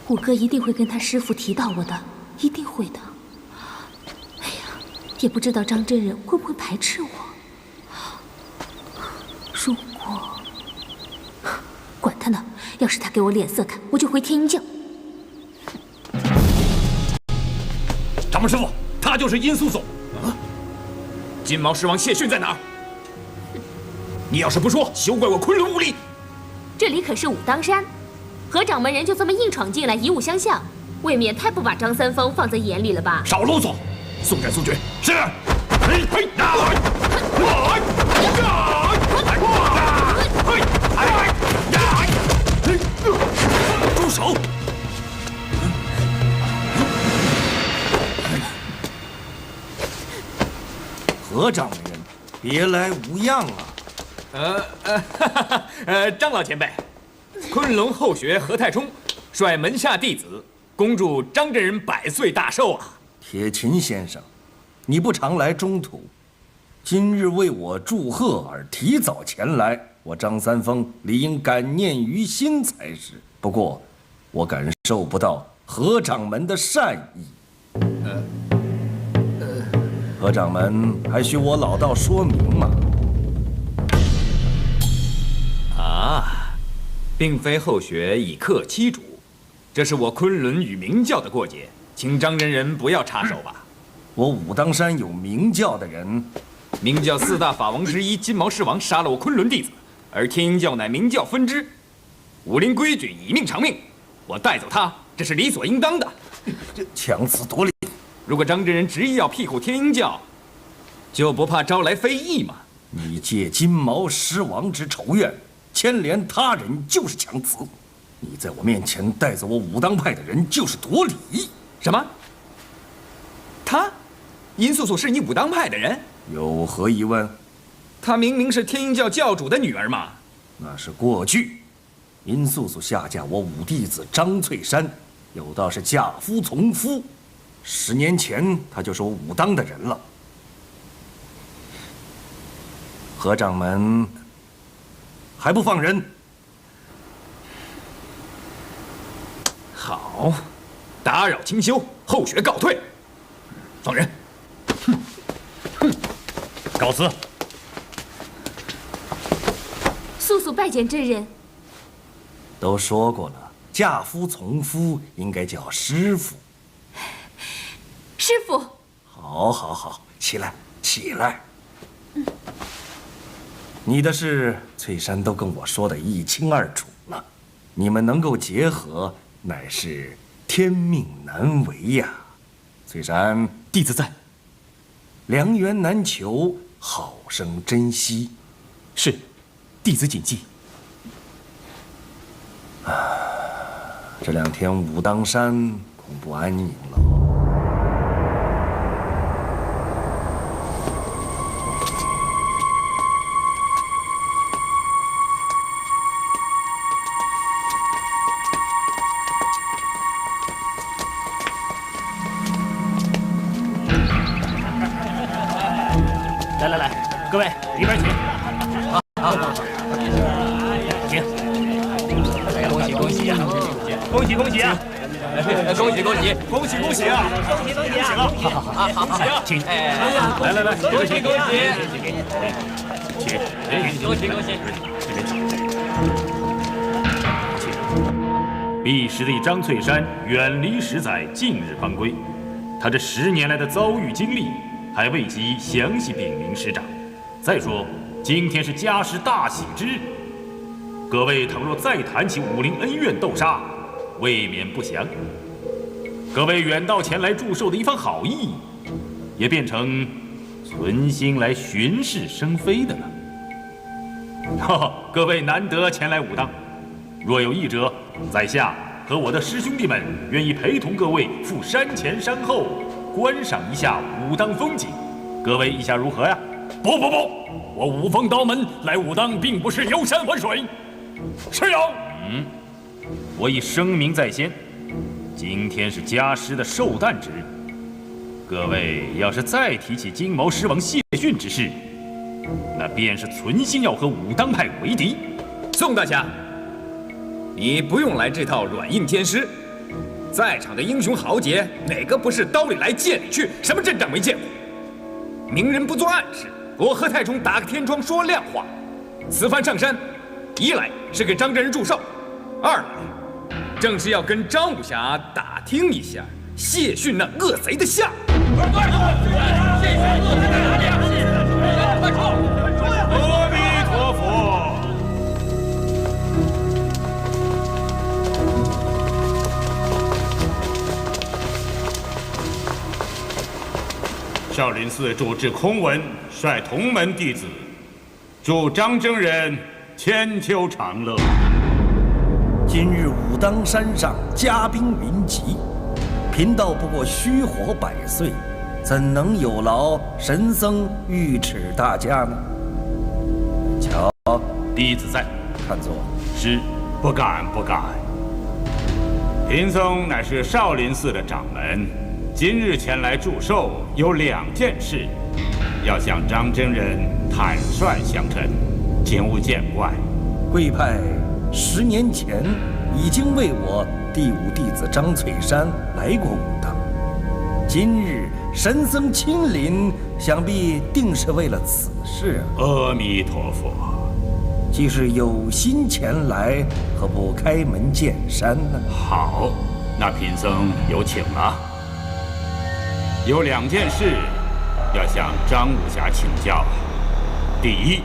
五哥一定会跟他师父提到我的，一定会的。哎呀，也不知道张真人会不会排斥我。如果……管他呢，要是他给我脸色看，我就回天鹰教。掌门师傅，他就是殷素素。啊！金毛狮王谢逊在哪儿？你要是不说，休怪我昆仑无礼。这里可是武当山。何掌门人就这么硬闯进来，以武相向，未免太不把张三丰放在眼里了吧？少啰嗦，速战速决。是。住手！何掌门人，别来无恙啊！张老前辈。昆仑后学何太冲率门下弟子恭祝张真人100岁大寿啊！铁琴先生，你不常来中土，今日为我祝贺而提早前来，我张三丰理应感念于心才是。不过，我感受不到何掌门的善意。何掌门还需我老道说明吗？啊！并非后学以克欺主，这是我昆仑与明教的过节，请张真人不要插手吧。我武当山有明教的人，明教4大法王之一金毛狮王杀了我昆仑弟子，而天鹰教乃明教分支，武林规矩以命偿命，我带走他，这是理所应当的。这强词夺理。如果张真人执意要庇护天鹰教，就不怕招来非议吗？你借金毛狮王之仇怨，牵连他人就是强词。你在我面前带走我武当派的人，就是夺礼。什么？他，殷素素是你武当派的人？有何疑问？她明明是天鹰教教主的女儿嘛。那是过去。殷素素下嫁我五弟子张翠山，有道是嫁夫从夫。10年前，她就是我武当的人了。何掌门还不放人？好，打扰清修，后学告退。放人。告辞。素素拜见真人。都说过了，嫁夫从夫应该叫师傅。师傅。好，好，好，起来，起来。你的事，翠山都跟我说得一清二楚了。你们能够结合，乃是天命难违呀。翠山，弟子在。良缘难求，好生珍惜。是，弟子谨记。这2天武当山恐不安宁了。来，各位里边请。好，请。恭喜恭喜啊！恭喜恭喜啊！恭喜恭喜！恭喜恭喜啊！恭喜恭喜啊！好，请。来，恭喜恭喜！请，恭喜恭喜！避师弟张翠山远离10载，近日方归。他这10年来的遭遇经历，还未及详细禀明师长。再说，今天是家师大喜之日，各位倘若再谈起武林恩怨斗杀，未免不祥。各位远道前来祝寿的一番好意，也变成存心来巡视生非的了。各位难得前来武当，若有意者，在下和我的师兄弟们愿意陪同各位赴山前山后，观赏一下武当风景。各位意下如何呀？不，我五峰刀门来武当，并不是游山玩水。是有。我已声明在先，今天是家师的寿诞之日。各位要是再提起金毛狮王谢逊之事，那便是存心要和武当派为敌。宋大侠，你不用来这套软硬兼施。在场的英雄豪杰，哪个不是刀里来剑里去？什么阵仗没见过？明人不做暗事，给我和太冲打个天窗说亮话。此番上山，一来是给张真人祝寿，二来正是要跟张武侠打听一下谢逊那恶贼的下。阿弥陀佛。少林寺主治空文率同门弟子，祝张真人千秋长乐。今日武当山上嘉宾云集，贫道不过虚活100岁，怎能有劳神僧御齿大驾呢？瞧，弟子在，看座。是。不敢。贫僧乃是少林寺的掌门，今日前来祝寿，有2件事，要向张真人坦率相陈，请勿见怪。贵派10年前已经为我第5弟子张翠山来过武当，今日神僧亲临，想必定是为了此事。阿弥陀佛。既是有心前来，何不开门见山呢？好，那贫僧有请了。有2件事要向张武侠请教。第一，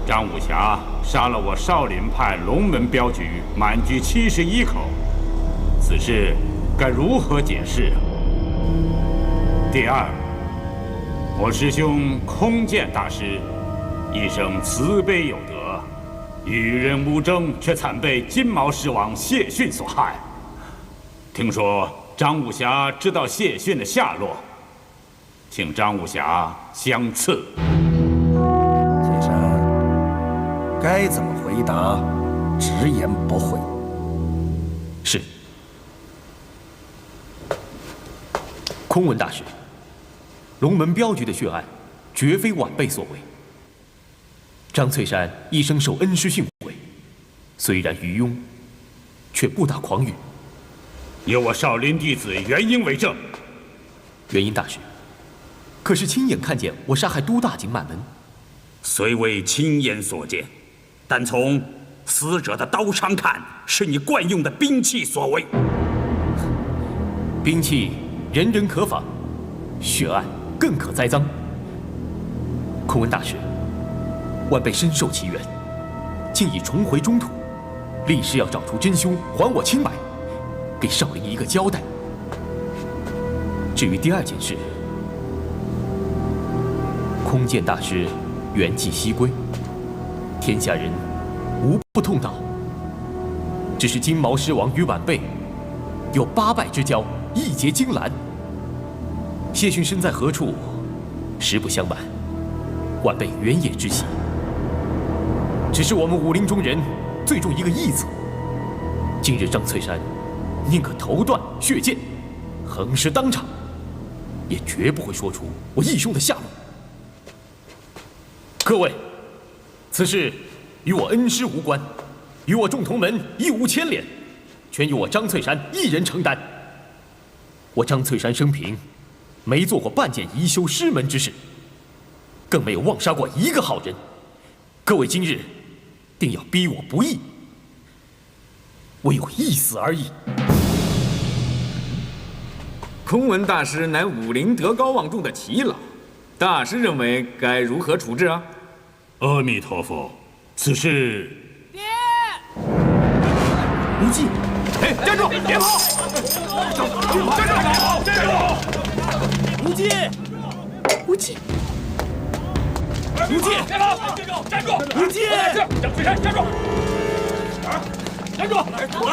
张武侠杀了我少林派龙门镖局满局71口，此事该如何解释？第二，我师兄空剑大师一生慈悲有德，与人无争，却惨被金毛狮王谢逊所害。听说张武侠知道谢逊的下落，请张武侠相赐。谢山，该怎么回答？直言不讳。是。空文大师，龙门镖局的血案，绝非晚辈所为。张翠山一生受恩师训诲，虽然愚庸，却不达诳语。有我少林弟子元婴为证。元婴大师，可是亲眼看见我杀害都大景满门？虽未亲眼所见，但从死者的刀伤看，是你惯用的兵器所为。兵器人人可仿，血案更可栽赃。空文大师，晚辈深受其冤，竟已重回中土，立誓要找出真凶，还我清白，给少林一个交代。至于第2件事，空剑大师圆寂西归，天下人无不痛悼。只是金毛狮王与晚辈有8拜之交，义结金兰。谢逊身在何处，实不相瞒，晚辈原也知悉。只是我们武林中人最重一个义字。今日张翠山宁可头断血溅，横尸当场，也绝不会说出我义兄的下落。各位，此事与我恩师无关，与我众同门亦无牵连，全由我张翠山一人承担。我张翠山生平没做过半件貽羞师门之事，更没有妄杀过一个好人。各位今日定要逼我不义，唯有一死而已。空文大师乃武林德高望重的耆老，大师认为该如何处置啊？阿弥陀佛，此事。爹！无忌，哎，站住！别跑！站住！无忌！无忌！无忌！别跑！站住！无忌！张翠山，站住！站住！童哥，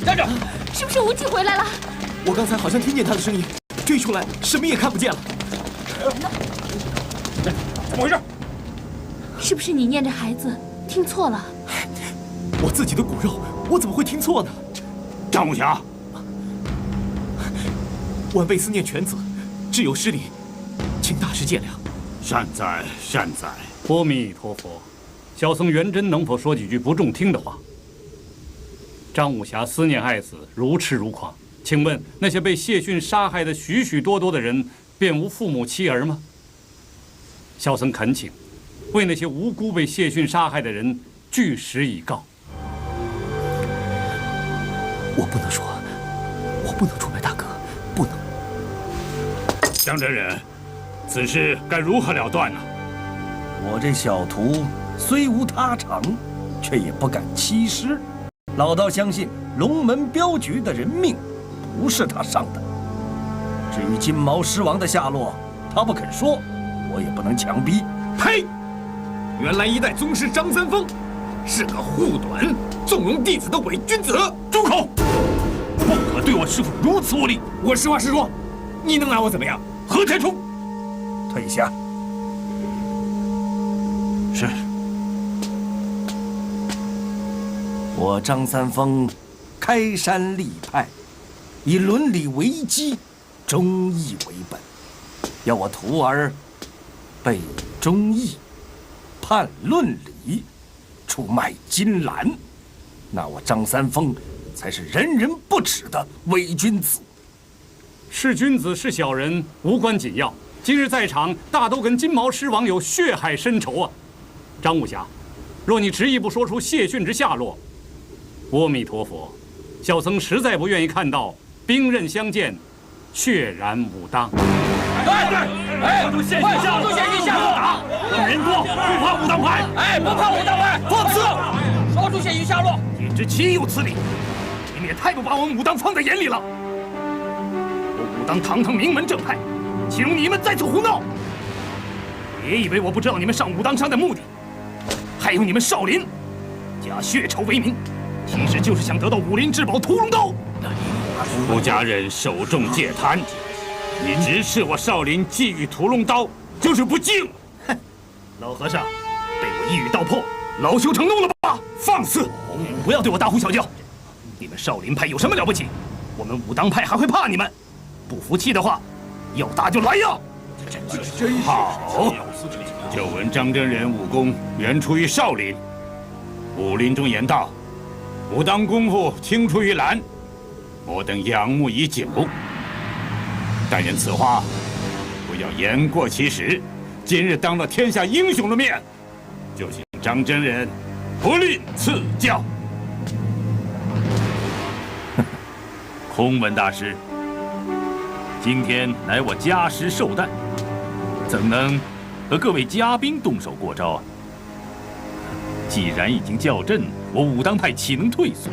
站着！是不是无忌回来了？我刚才好像听见他的声音，追出来什么也看不见了。怎么回事？是不是你念着孩子听错了？我自己的骨肉，我怎么会听错呢？张武侠，晚辈思念犬子，挚有失礼，请大师见谅。善哉善哉。阿弥陀佛，小僧元真能否说几句不中听的话？张武侠思念爱子如痴如狂，请问那些被谢逊杀害的许许多多的人，便无父母妻儿吗？小僧恳请，为那些无辜被谢逊杀害的人据实以告。我不能说，我不能出卖大哥，不能。张真人，此事该如何了断呢？我这小徒虽无他长，却也不敢欺师。老道相信龙门镖局的人命不是他上的。至于金毛狮王的下落，他不肯说，我也不能强逼。呸！原来一代宗师张三丰是个护短、纵容弟子的伪君子！住口！不可对我师父如此无礼！我实话实说，你能拿我怎么样？何天冲，退下。是。我张三丰开山立派，以伦理为基，忠义为本。要我徒儿背忠义，判论理，出卖金兰，那我张三丰才是人人不齿的伪君子。是君子是小人无关紧要，今日在场大都跟金毛狮王有血海深仇啊！张武侠，若你执意不说出谢逊之下落，阿弥陀佛，小僧实在不愿意看到兵刃相见，血染武当。说出谢逊下落，打！我们人多，不怕武当派。不怕武当派。放肆！说出谢逊下落。你之岂有此理！你们也太不把我们武当放在眼里了。我武当堂堂名门正派，岂容你们在此胡闹？别以为我不知道你们上武当山的目的。还有你们少林，假血仇为名，其实就是想得到武林至宝屠龙刀。出家人手中戒贪，你直斥我少林觊觎屠龙刀，就是不敬。哼，老和尚，被我一语道破，恼羞成怒了吧？放肆！不要对我大呼小叫。你们少林派有什么了不起？我们武当派还会怕你们？不服气的话，要打就来呀！真好。久闻张真人武功原出于少林，武林中言道，武当功夫青出于蓝，我等仰慕已久。但愿此话不要言过其实。今日当了天下英雄的面，就请张真人不吝赐教。空文大师，今天乃我家师寿诞，怎能和各位嘉宾动手过招啊？既然已经叫阵，我武当派岂能退缩？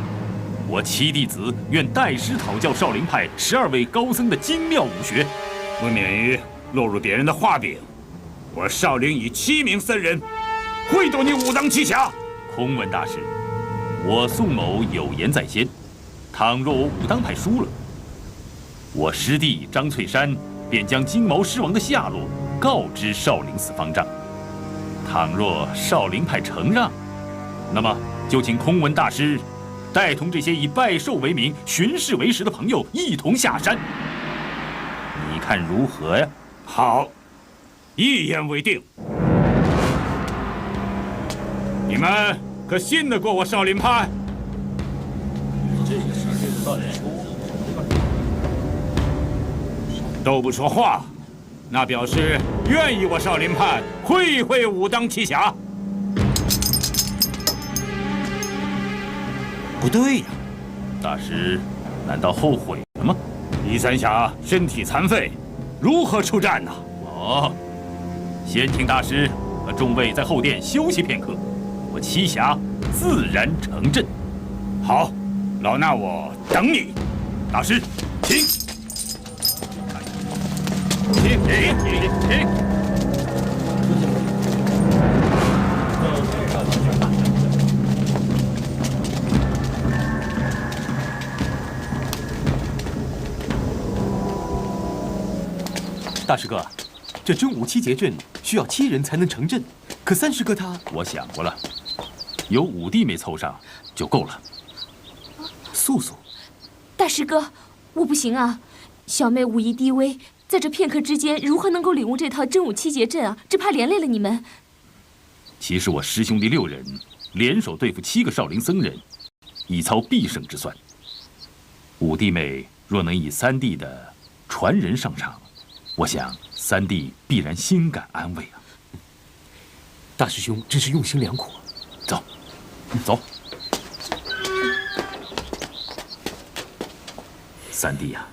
我七弟子愿代师讨教少林派12位高僧的精妙武学，不免于落入别人的画饼。我少林以7名僧人会夺你武当栖霞。空文大师，我宋某有言在先，倘若我武当派输了，我师弟张翠山便将金毛狮王的下落告知少林寺方丈。倘若少林派承让，那么就请空文大师带同这些以拜寿为名、巡视为实的朋友一同下山，你看如何呀？好，一言为定。你们可信得过我少林派？都不说话，那表示愿意我少林派会会武当栖霞。不对呀，大师，难道后悔了吗？李三侠身体残废，如何出战呢？哦，先请大师和众位在后殿休息片刻，我栖霞自然成阵。好，老衲我等你。大师，请。请。大师哥，这真武7节阵需要7人才能成阵，可3师哥他……我想过了，有5弟妹凑上就够了。素素，大师哥，我不行啊，小妹武艺低微，在这片刻之间如何能够领悟这套真武7节阵啊？只怕连累了你们。其实我师兄弟6人联手对付7个少林僧人，已操必胜之算。5弟妹若能以3弟的传人上场，我想3弟必然心感安慰啊。大师兄真是用心良苦。走，走。3弟呀，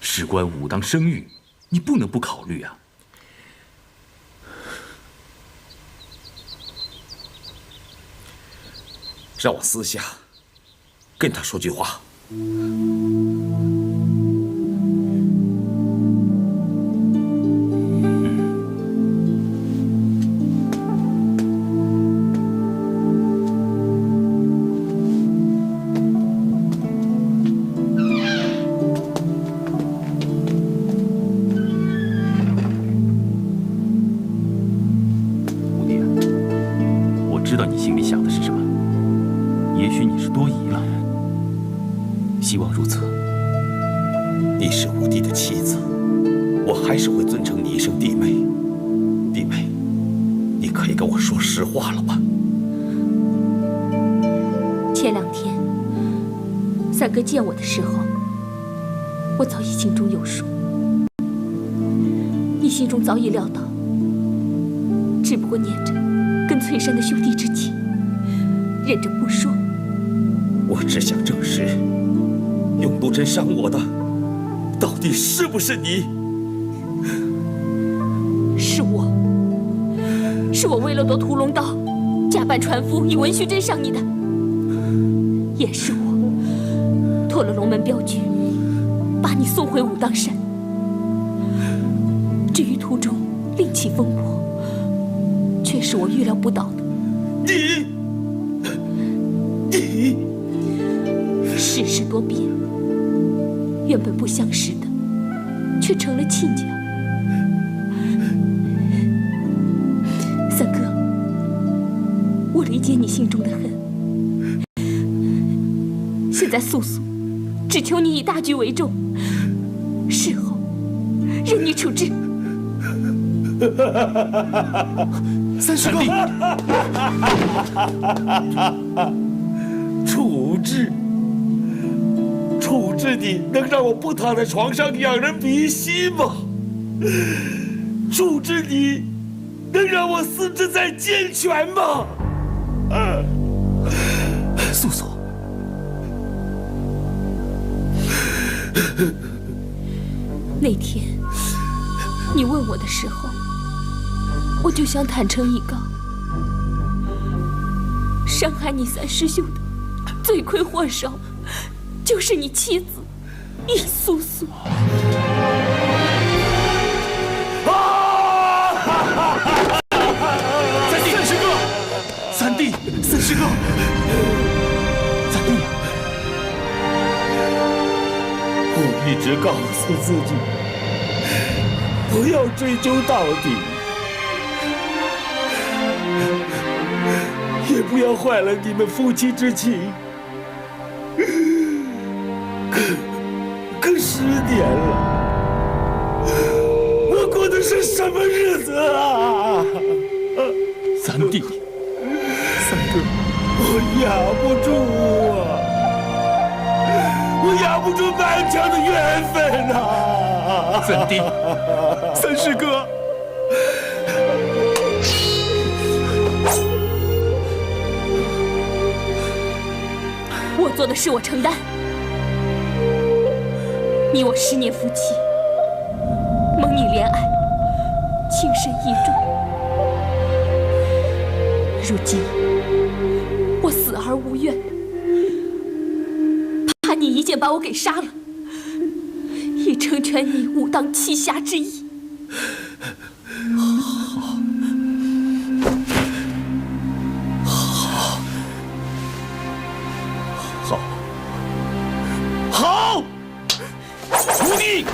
事关武当声誉，你不能不考虑啊。让我私下跟他说句话。希望如此。你是武帝的妻子，我还是会尊称你一声弟妹。弟妹，你可以跟我说实话了吧？前2天，三哥见我的时候，我早已心中有数。心中早已料到，只不过念着跟翠山的兄弟之情。忍着不说。我只想证实，永都真伤我的，到底是不是你？是我，是我为了夺屠龙刀，假扮船夫以文虚真伤你的，也是我托了龙门镖局，把你送回武当山。至于途中另起风波，却是我预料不到的。你世事多变，原本不相识的，却成了亲家。三哥，我理解你心中的恨，现在素素只求你以大局为重，事后任你处置。三师哥，处置你能让我不躺在床上仰人鼻息吗？处置你能让我四肢再健全吗？素素，那天你问我的时候，我就想坦诚以告，伤害你三师兄的罪魁祸首就是你妻子易素素。三弟，三师哥，三弟，我一直告诉自己，不要追究到底，也不要坏了你们夫妻之情。可10年了，我过的是什么日子啊？三弟，三哥，我压不住啊！我压不住满腔的缘分啊！三弟，三师哥，我做的事我承担。你我10年夫妻，蒙你怜爱，情深意重。如今我死而无怨，怕你一剑把我给杀了，以成全你武当栖霞之意。好，徒弟！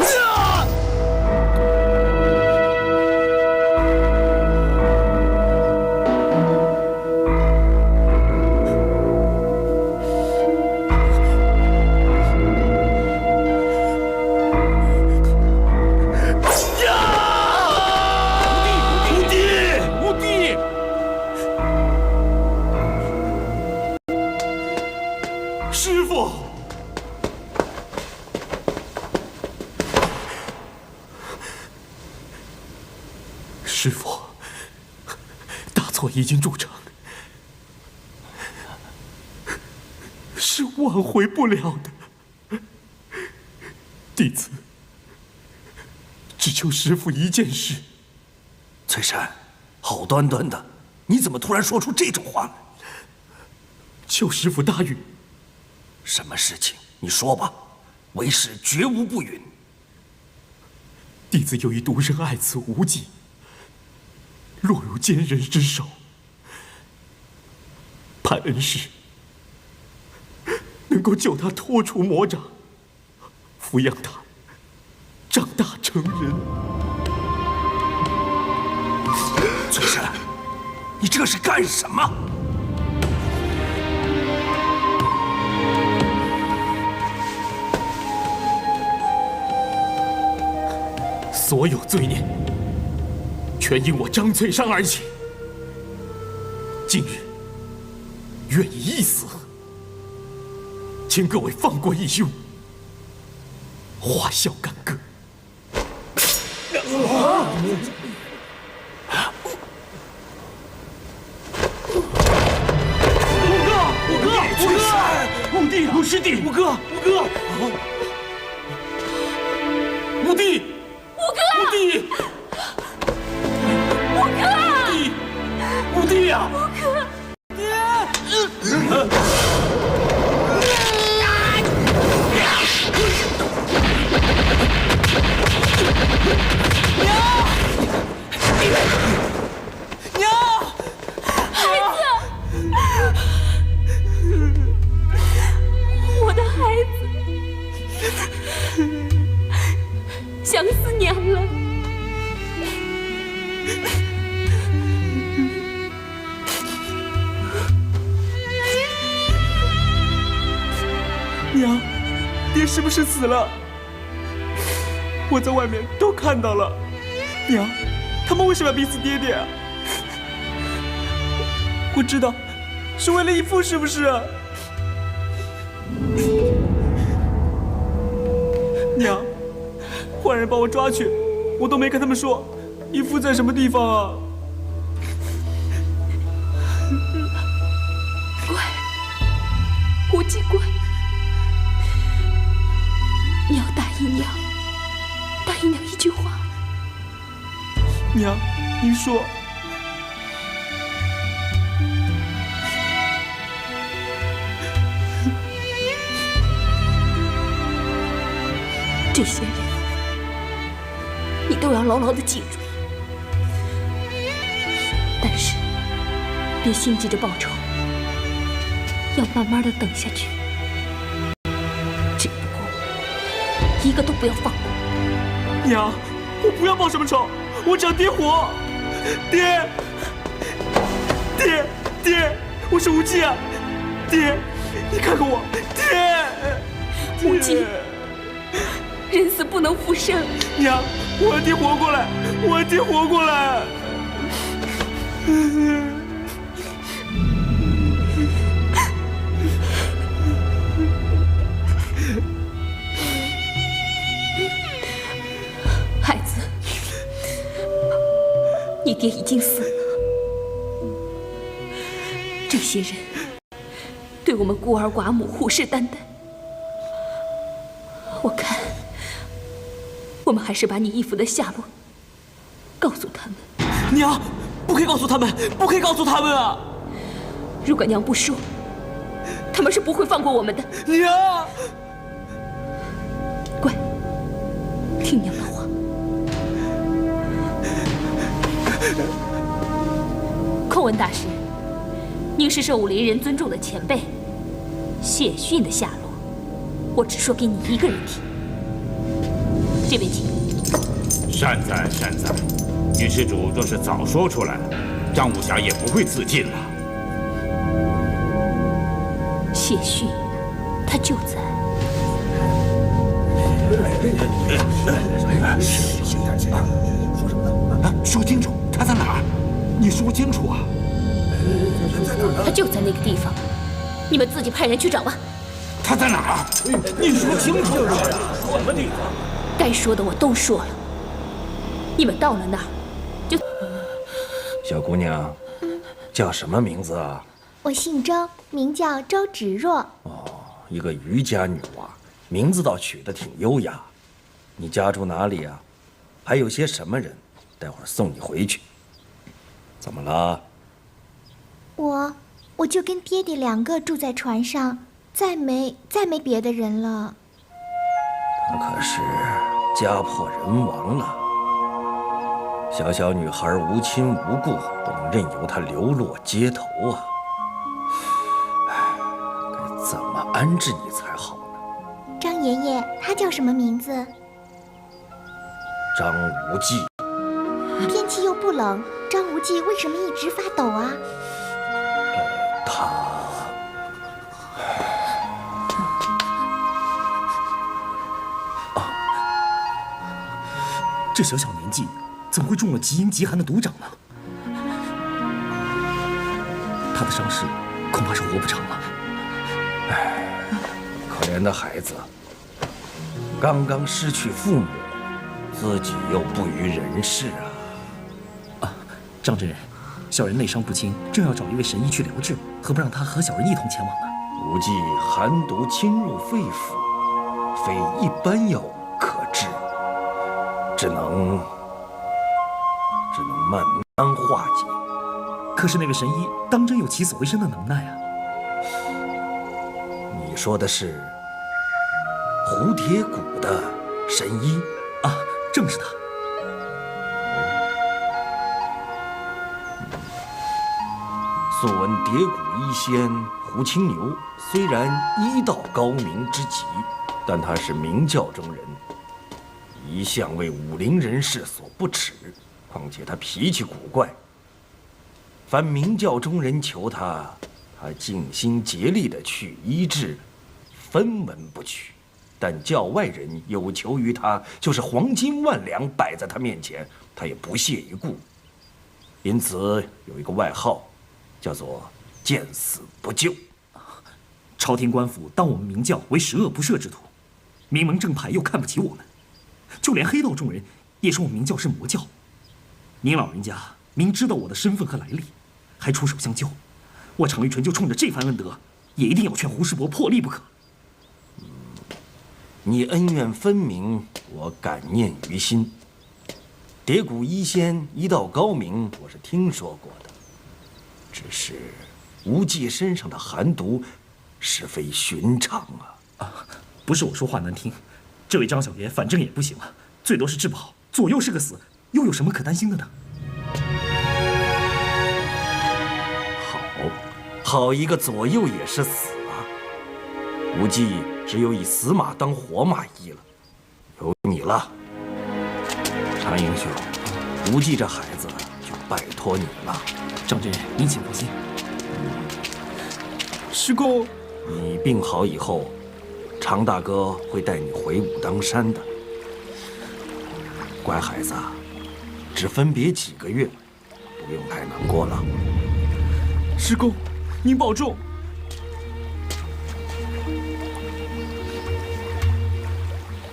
师傅，师傅，大错已经铸成，是挽回不了的。弟子只求师傅一件事。翠山，好端端的，你怎么突然说出这种话来？求师傅大允。什么事情？你说吧，为师绝无不允。弟子有一独生爱子无忌，落入奸人之手，盼恩师能够救他脱除魔掌，抚养他长大成人。翠山，你这是干什么？所有罪孽，全因我张翠山而起。今日愿以一死，请各位放过义兄，化笑干戈。弟，五哥，五弟，五哥，五弟，五哥，五弟呀！五哥，我的孩子，想死娘了。娘，爹是不是死了？我在外面都看到了。娘，他们为什么要逼死爹爹啊？我知道，是为了义父，是不是啊？娘，坏人把我抓去，我都没跟他们说，义父在什么地方啊？乖，无忌乖，你要答应娘，答应娘一句话。娘，您说。这些人，你都要牢牢地记住。但是，别心急着报仇，要慢慢地等下去。只不过，一个都不要放过。娘，我不要报什么仇，我只要爹活。爹，我是无忌啊！爹，你看看我，爹，无忌。人死不能复生，娘，我要爹活过来，我要爹活过来。孩子，你爹已经死了，这些人对我们孤儿寡母虎视眈眈，我看。我们还是把你义父的下落告诉他们。娘，不可以告诉他们，不可以告诉他们啊！如果娘不说，他们是不会放过我们的。娘，乖，听娘的话。叩问大师，您是受武林人尊重的前辈，谢逊的下落，我只说给你一个人听。这边请。善哉善哉，女施主若是早说出来，张武侠也不会自尽了。谢逊，他就在。说清楚，他在哪儿？你说清楚啊！他就在那个地方，你们自己派人去找吧。他在哪儿？你说清楚啊！什么地方？该说的我都说了，你们到了那儿就。小姑娘，叫什么名字啊？我姓周，名叫周芷若。哦，一个渔家女娃，名字倒取得挺优雅。你家住哪里啊？还有些什么人？待会儿送你回去。怎么了？我就跟爹爹两个住在船上，再没别的人了。他可是家破人亡了，小小女孩无亲无故，不能任由她流落街头啊！该怎么安置你才好呢？张爷爷，他叫什么名字？张无忌。天气又不冷，张无忌为什么一直发抖啊？这小小年纪，怎么会中了极阴极寒的毒掌呢？他的伤势恐怕是活不长了。唉，可怜的孩子，刚刚失去父母，自己又不于人世啊！张真人，小人内伤不轻，正要找一位神医去疗治，何不让他和小人一同前往呢？无忌寒毒侵入肺腑，非一般药物可治，只能慢慢化解。可是那位神医当真有起死回生的能耐啊！你说的是蝴蝶谷的神医啊，正是他。素闻蝶谷医仙胡青牛，虽然医道高明之极，但他是明教中人，一向为武林人士所不齿。况且他脾气古怪，凡明教中人求他，他尽心竭力地去医治，分文不取。但教外人有求于他，就是黄金万两摆在他面前，他也不屑一顾。因此有一个外号，叫做“见死不救”。朝廷官府当我们明教为十恶不赦之徒，名门正派又看不起我们，就连黑道众人也说我们明教是魔教。您老人家明知道我的身份和来历，还出手相救，我常玉纯就冲着这番恩德，也一定要劝胡世伯破例不可。你恩怨分明，我感念于心。蝶谷医仙医道高明，我是听说过的，只是无忌身上的寒毒，实非寻常啊！不是我说话难听，这位张小爷反正也不行了，最多是治不好，左右是个死，又有什么可担心的呢？好一个左右也是死啊！无忌只有以死马当活马医了，有你了，常英雄，无忌这孩子就拜托你了。张真人，您请放心。师公，你病好以后，常大哥会带你回武当山的。乖孩子，只分别几个月，不用太难过了。师公，您保重。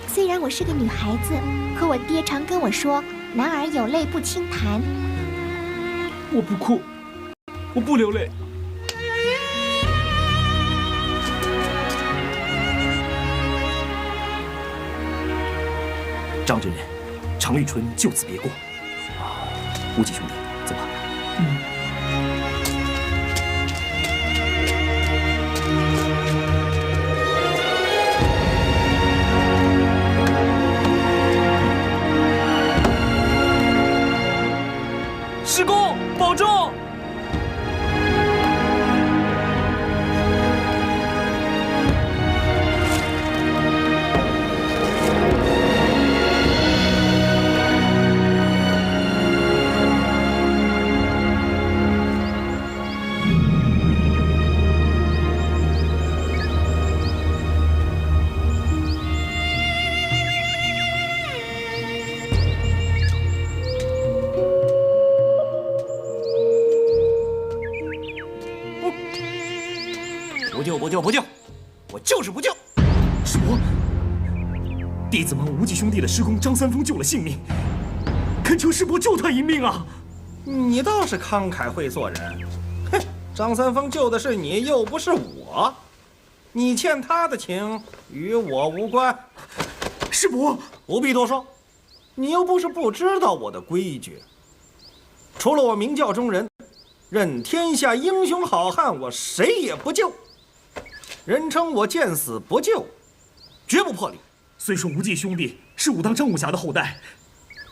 虽然我是个女孩子，可我爹常跟我说“男儿有泪不轻弹”。我不哭，我不流泪。张真人，常玉纯就此别过。无忌兄弟，走吧。师公，保重。不救，我就是不救！师伯，弟子帮无忌兄弟的师公张三丰救了性命，恳求师伯救他一命啊！你倒是慷慨会做人。哼，张三丰救的是你，又不是我，你欠他的情与我无关。师伯，不必多说，你又不是不知道我的规矩。除了我明教中人，任天下英雄好汉，我谁也不救。人称我见死不救，绝不破例。虽说无忌兄弟是武当张武侠的后代，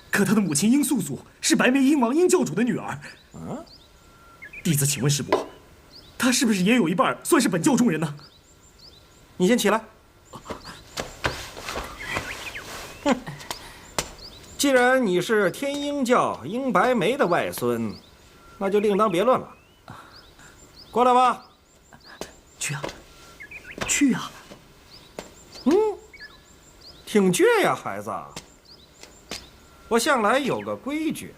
可他的母亲殷素素是白眉鹰王殷教主的女儿。弟子请问师伯，他是不是也有一半算是本教中人呢？你先起来。哼，既然你是天鹰教殷白眉的外孙，那就另当别论了。过来吧。去啊！去呀！挺倔呀，孩子。我向来有个规矩，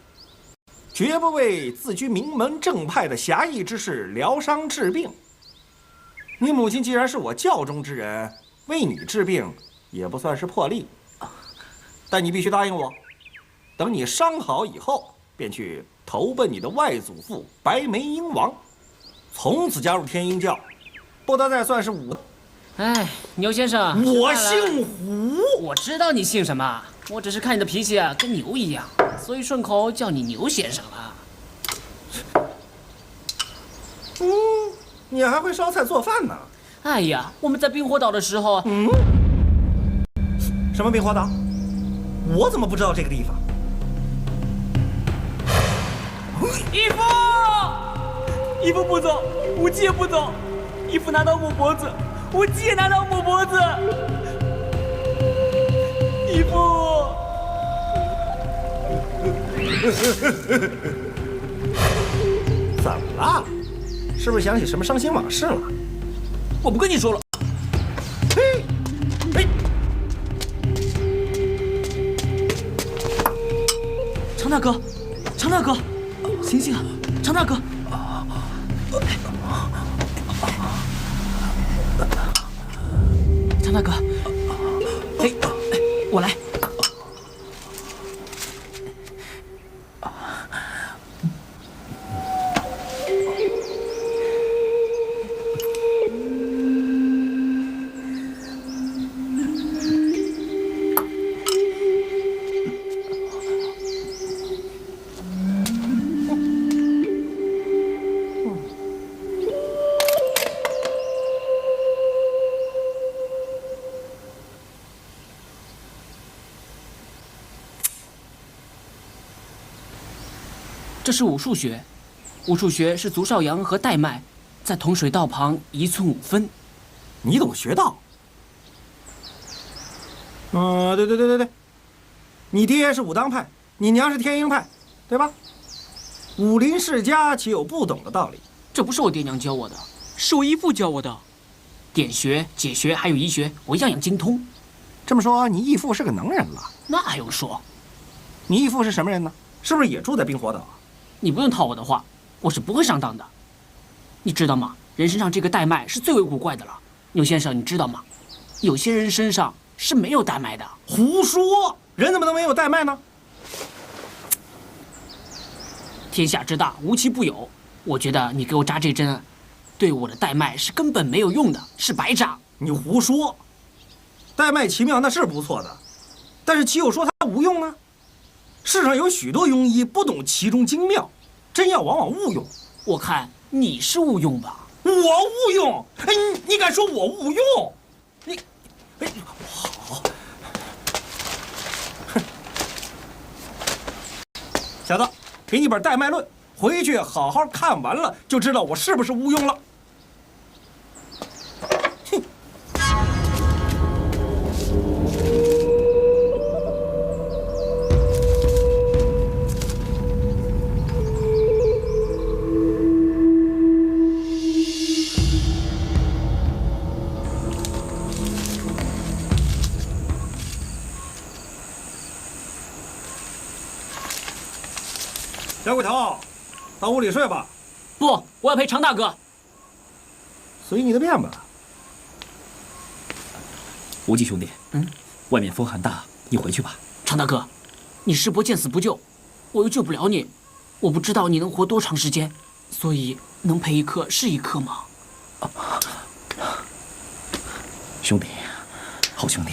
绝不为自居名门正派的侠义之士疗伤治病。你母亲既然是我教中之人，为你治病也不算是破例。但你必须答应我，等你伤好以后，便去投奔你的外祖父白眉鹰王，从此加入天鹰教。不得再算是武。哎，牛先生，我姓胡。我知道你姓什么，我只是看你的脾气啊，跟牛一样，所以顺口叫你牛先生了。你还会烧菜做饭呢？哎呀，我们在冰火岛的时候，什么冰火岛？我怎么不知道这个地方？义父，义父不走，无忌也不走，义父拿刀抹脖子，无忌也拿刀抹脖子。义父，怎么了？是不是想起什么伤心往事了？我不跟你说了。嘿，嘿，常大哥，常大哥，醒醒啊，常大哥！常大哥，哎，我来。这是武术穴，武术穴是足少阳和带脉，在同水道旁1寸5分。你懂穴道？对，你爹是武当派，你娘是天鹰派，对吧？武林世家岂有不懂的道理？这不是我爹娘教我的，是我义父教我的。点穴、解穴还有医学，我样样精通。这么说，你义父是个能人了？那还用说？你义父是什么人呢？是不是也住在冰火岛？你不用套我的话，我是不会上当的。你知道吗？人身上这个带脉是最为古怪的了。牛先生，你知道吗？有些人身上是没有带脉的。胡说！人怎么能没有带脉呢？天下之大，无奇不有。我觉得你给我扎这针，对我的带脉是根本没有用的，是白扎。你胡说！带脉奇妙那是不错的，但是岂有说它无用呢？世上有许多庸医不懂其中精妙，真药往往误用。我看你是误用吧？我误用？哎，你敢说我误用？你，哎，好，哼，小子，给你本《带脉论》，回去好好看完了，就知道我是不是误用了。哼。小鬼头，到屋里睡吧。不，我要陪常大哥。随你的便吧。无忌兄弟，外面风寒大，你回去吧。常大哥，你师伯见死不救，我又救不了你，我不知道你能活多长时间，所以能陪一刻是一刻吗？兄弟，好兄弟。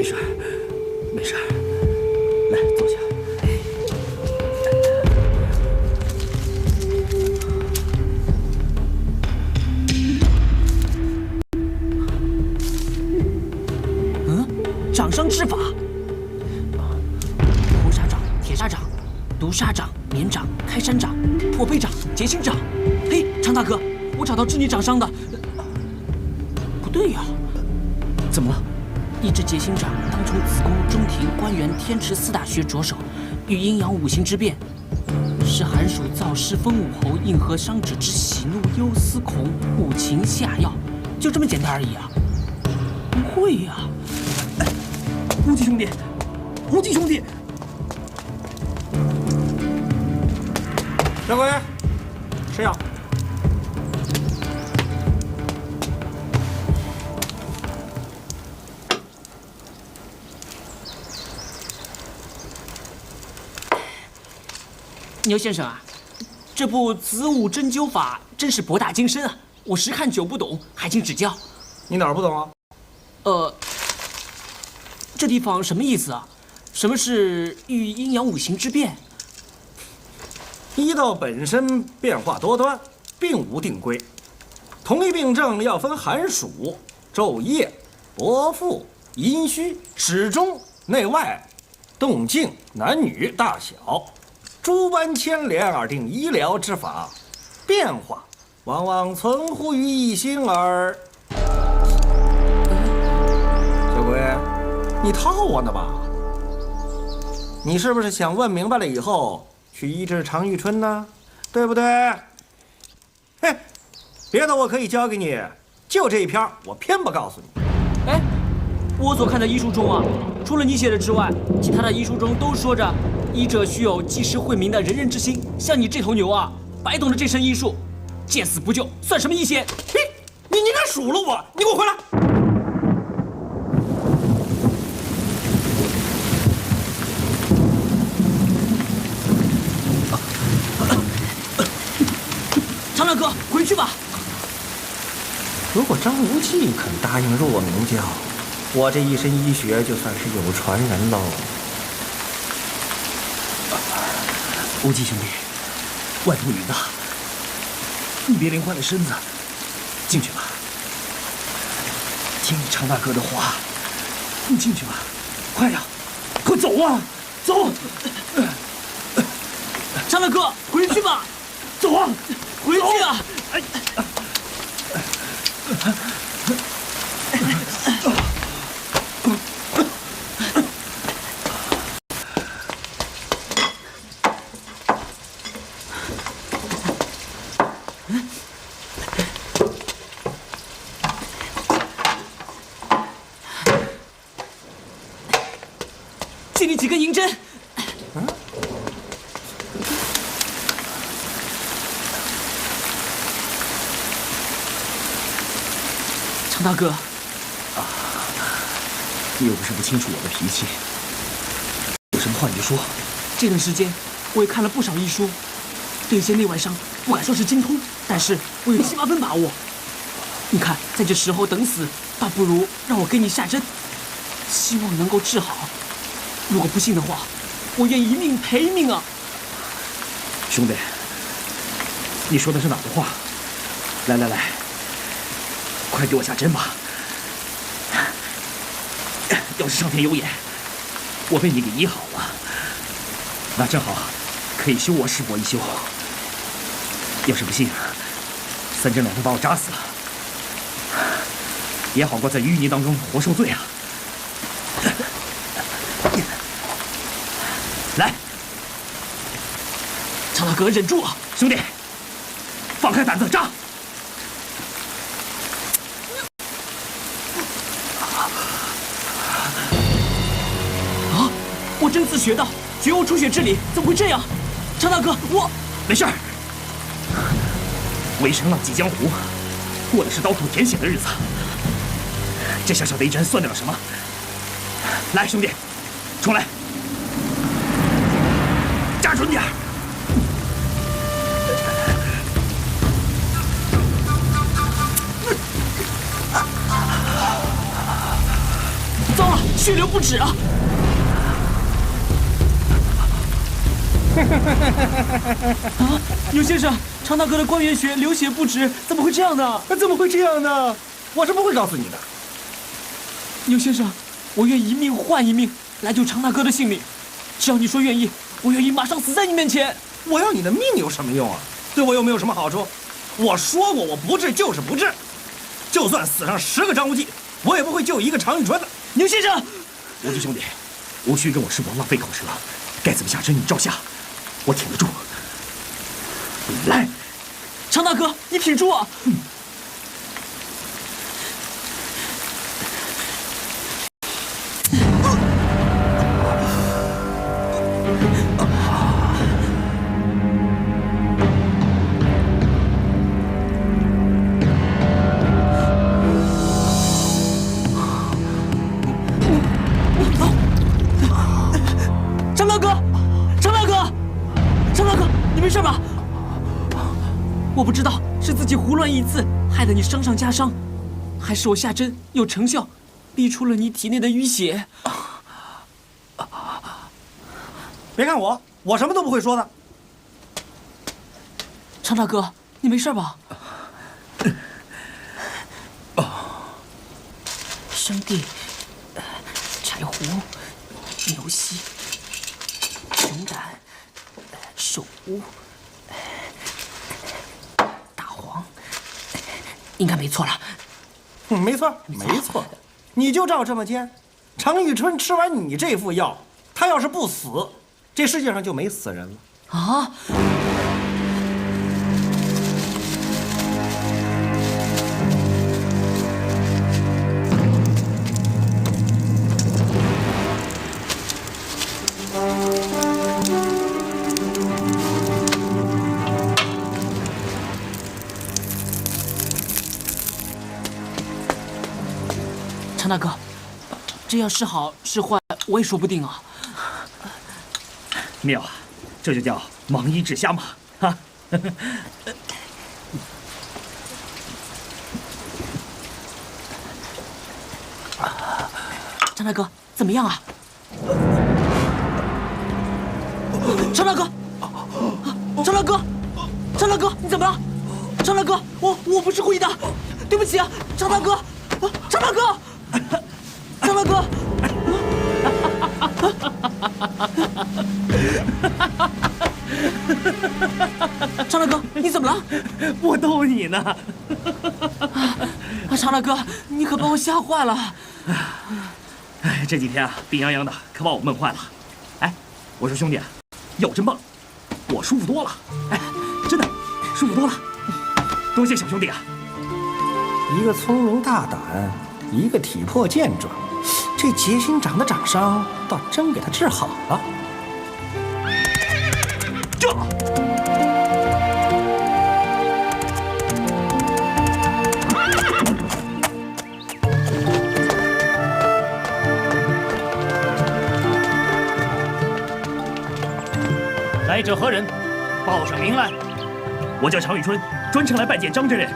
事，没事。来，坐下。掌伤之法：红砂掌、铁砂掌、毒砂掌、绵掌、开山掌、破背掌、结心掌。嘿，常大哥，我找到治你掌伤的。不对呀，怎么了？医治结心掌，当从子宫、中庭、关元、天池四大穴着手，与阴阳五行之变，是寒暑燥湿风五侯应和伤者之喜怒忧思恐五情下药，就这么简单而已啊！不会呀。无忌兄弟，无忌兄弟，掌柜，吃药。牛先生啊，这部子午针灸法真是博大精深啊！我时看久不懂，还请指教。你哪儿不懂啊？这地方什么意思啊？什么是遇阴阳五行之变？医道本身变化多端，并无定规。同一病症要分寒暑、昼夜、薄腹、阴虚、始终、内外、动静、男女大小，诸般牵连而定医疗之法，变化往往存乎于一心耳。小鬼，你套我呢吧？你是不是想问明白了以后去医治常遇春呢？对不对？嘿，别的我可以教给你，就这一篇我偏不告诉你。哎，我所看的医书中啊，除了你写的之外，其他的医书中都说着，医者须有济世惠民的仁人之心。像你这头牛啊，白懂了这身医术，见死不救，算什么医仙？你敢数落我？你给我回来！常大哥，回去吧。如果张无忌肯答应入我明教，我这一身医学就算是有传人喽。无忌兄弟，外头雨大，你别淋坏了身子，进去吧。听常大哥的话，你进去吧，快呀，快走啊，走！常大哥，回去吧，走啊，回去啊！借你几根银针。常大哥，你又不是不清楚我的脾气，有什么话你就说。这段时间我也看了不少医书，对一些内外伤不敢说是精通，但是我有7、8分把握。你看，在这时候等死，倒不如让我给你下针，希望能够治好。如果不信的话，我愿一命赔命啊！兄弟，你说的是哪的话？来来来，快给我下针吧！要是上天有眼，我被你给医好了，那正好可以休我师伯一休。要是不信，3针2头把我扎死了，也好过在淤泥当中活受罪啊！来，常大哥，忍住啊！兄弟，放开胆子扎！啊！我真自学到绝欧出血治理，怎么会这样？常大哥，我没事儿。为生浪迹江湖，过的是刀土舔血的日子。这小小的一针算得了什么？来，兄弟，出来！扎准点儿！糟了，血流不止啊！啊，牛先生，常大哥的关元穴流血不止，怎么会这样呢？怎么会这样呢？我是不会告诉你的。牛先生，我愿一命换一命来救常大哥的性命，只要你说愿意，我愿意马上死在你面前。我要你的命有什么用啊？对我又没有什么好处。我说过，我不治就是不治，就算死上10个张无忌，我也不会救一个常遇春的。牛先生，无忌兄弟，无需跟我师伯浪费口舌，该怎么下针你照下，我挺得住。来，常大哥，你挺住啊！常大哥，常大哥，常大哥，你没事吧？我不知道是自己胡乱一刺，害得你伤上加伤，还是我下针有成效，逼出了你体内的淤血。别看我，我什么都不会说的。常大哥，你没事吧？生地、柴胡、牛膝、熊胆、手乌、大黄，应该没错了。没错，没错，你就照这么煎。常遇春吃完你这副药，他要是不死，这世界上就没死人了。啊！常大哥，这药是好是坏，我也说不定啊。妙啊，这就叫盲医治瞎马啊！常大哥，怎么样啊？常大哥，常大哥，常大哥，你怎么了？常大哥，我不是故意的，对不起啊，常大哥，常大哥，常大哥。常大哥，你怎么了？我逗你呢。常大哥，你可把我吓坏了。哎，这几天啊，病殃殃的，可把我闷坏了。哎，我说兄弟啊，药真棒，我舒服多了。哎，真的舒服多了，多谢小兄弟啊。一个聪明大胆，一个体魄健壮，这结心长的掌伤倒真给他治好了。这。来者何人？报上名来。我叫常遇春，专程来拜见张真人。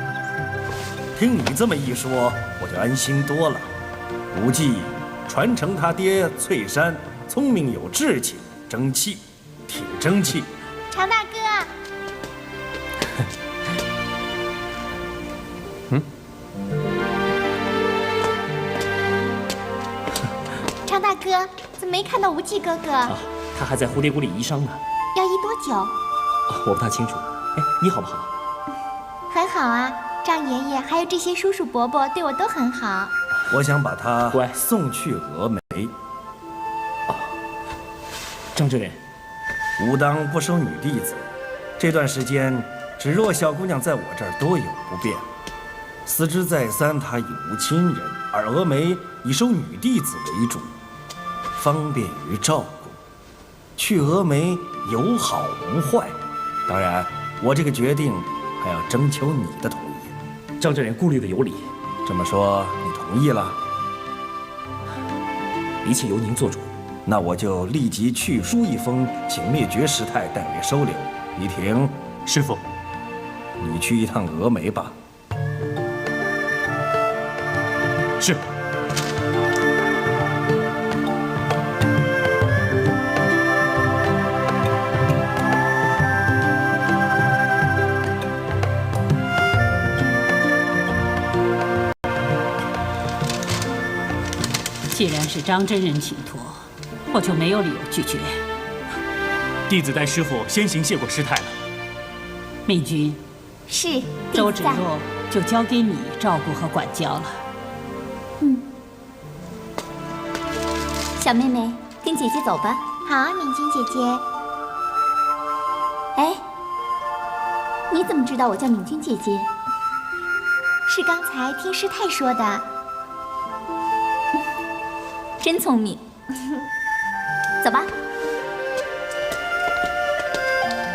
听你这么一说，我就安心多了。无忌传承他爹翠山，聪明有志气，争气，挺争气。常大哥，常大哥，怎么没看到无忌哥哥？啊，他还在蝴蝶谷里医伤呢。要医多久？我不大清楚。哎，你好不好？很好啊，张爷爷还有这些叔叔伯伯对我都很好。我想把他送去峨眉。张真人，吾当不收女弟子。这段时间，只若小姑娘在我这儿多有不便，思之再三，她已无亲人，而峨眉以收女弟子为主，方便于照顾。去峨眉有好无坏，当然，我这个决定还要征求你的同意。张真人顾虑的有理。这么说，你同意了？一切由您做主。那我就立即去书一封，请灭绝师太代为收留。李婷，师父，你去一趟峨眉吧。是。然是张真人请托，我就没有理由拒绝。弟子代师傅先行谢过师太了。敏君，是周芷若就交给你照顾和管教了。小妹妹，跟姐姐走吧。好，敏君姐姐。哎，你怎么知道我叫敏君姐姐？是刚才听师太说的。真聪明。走吧。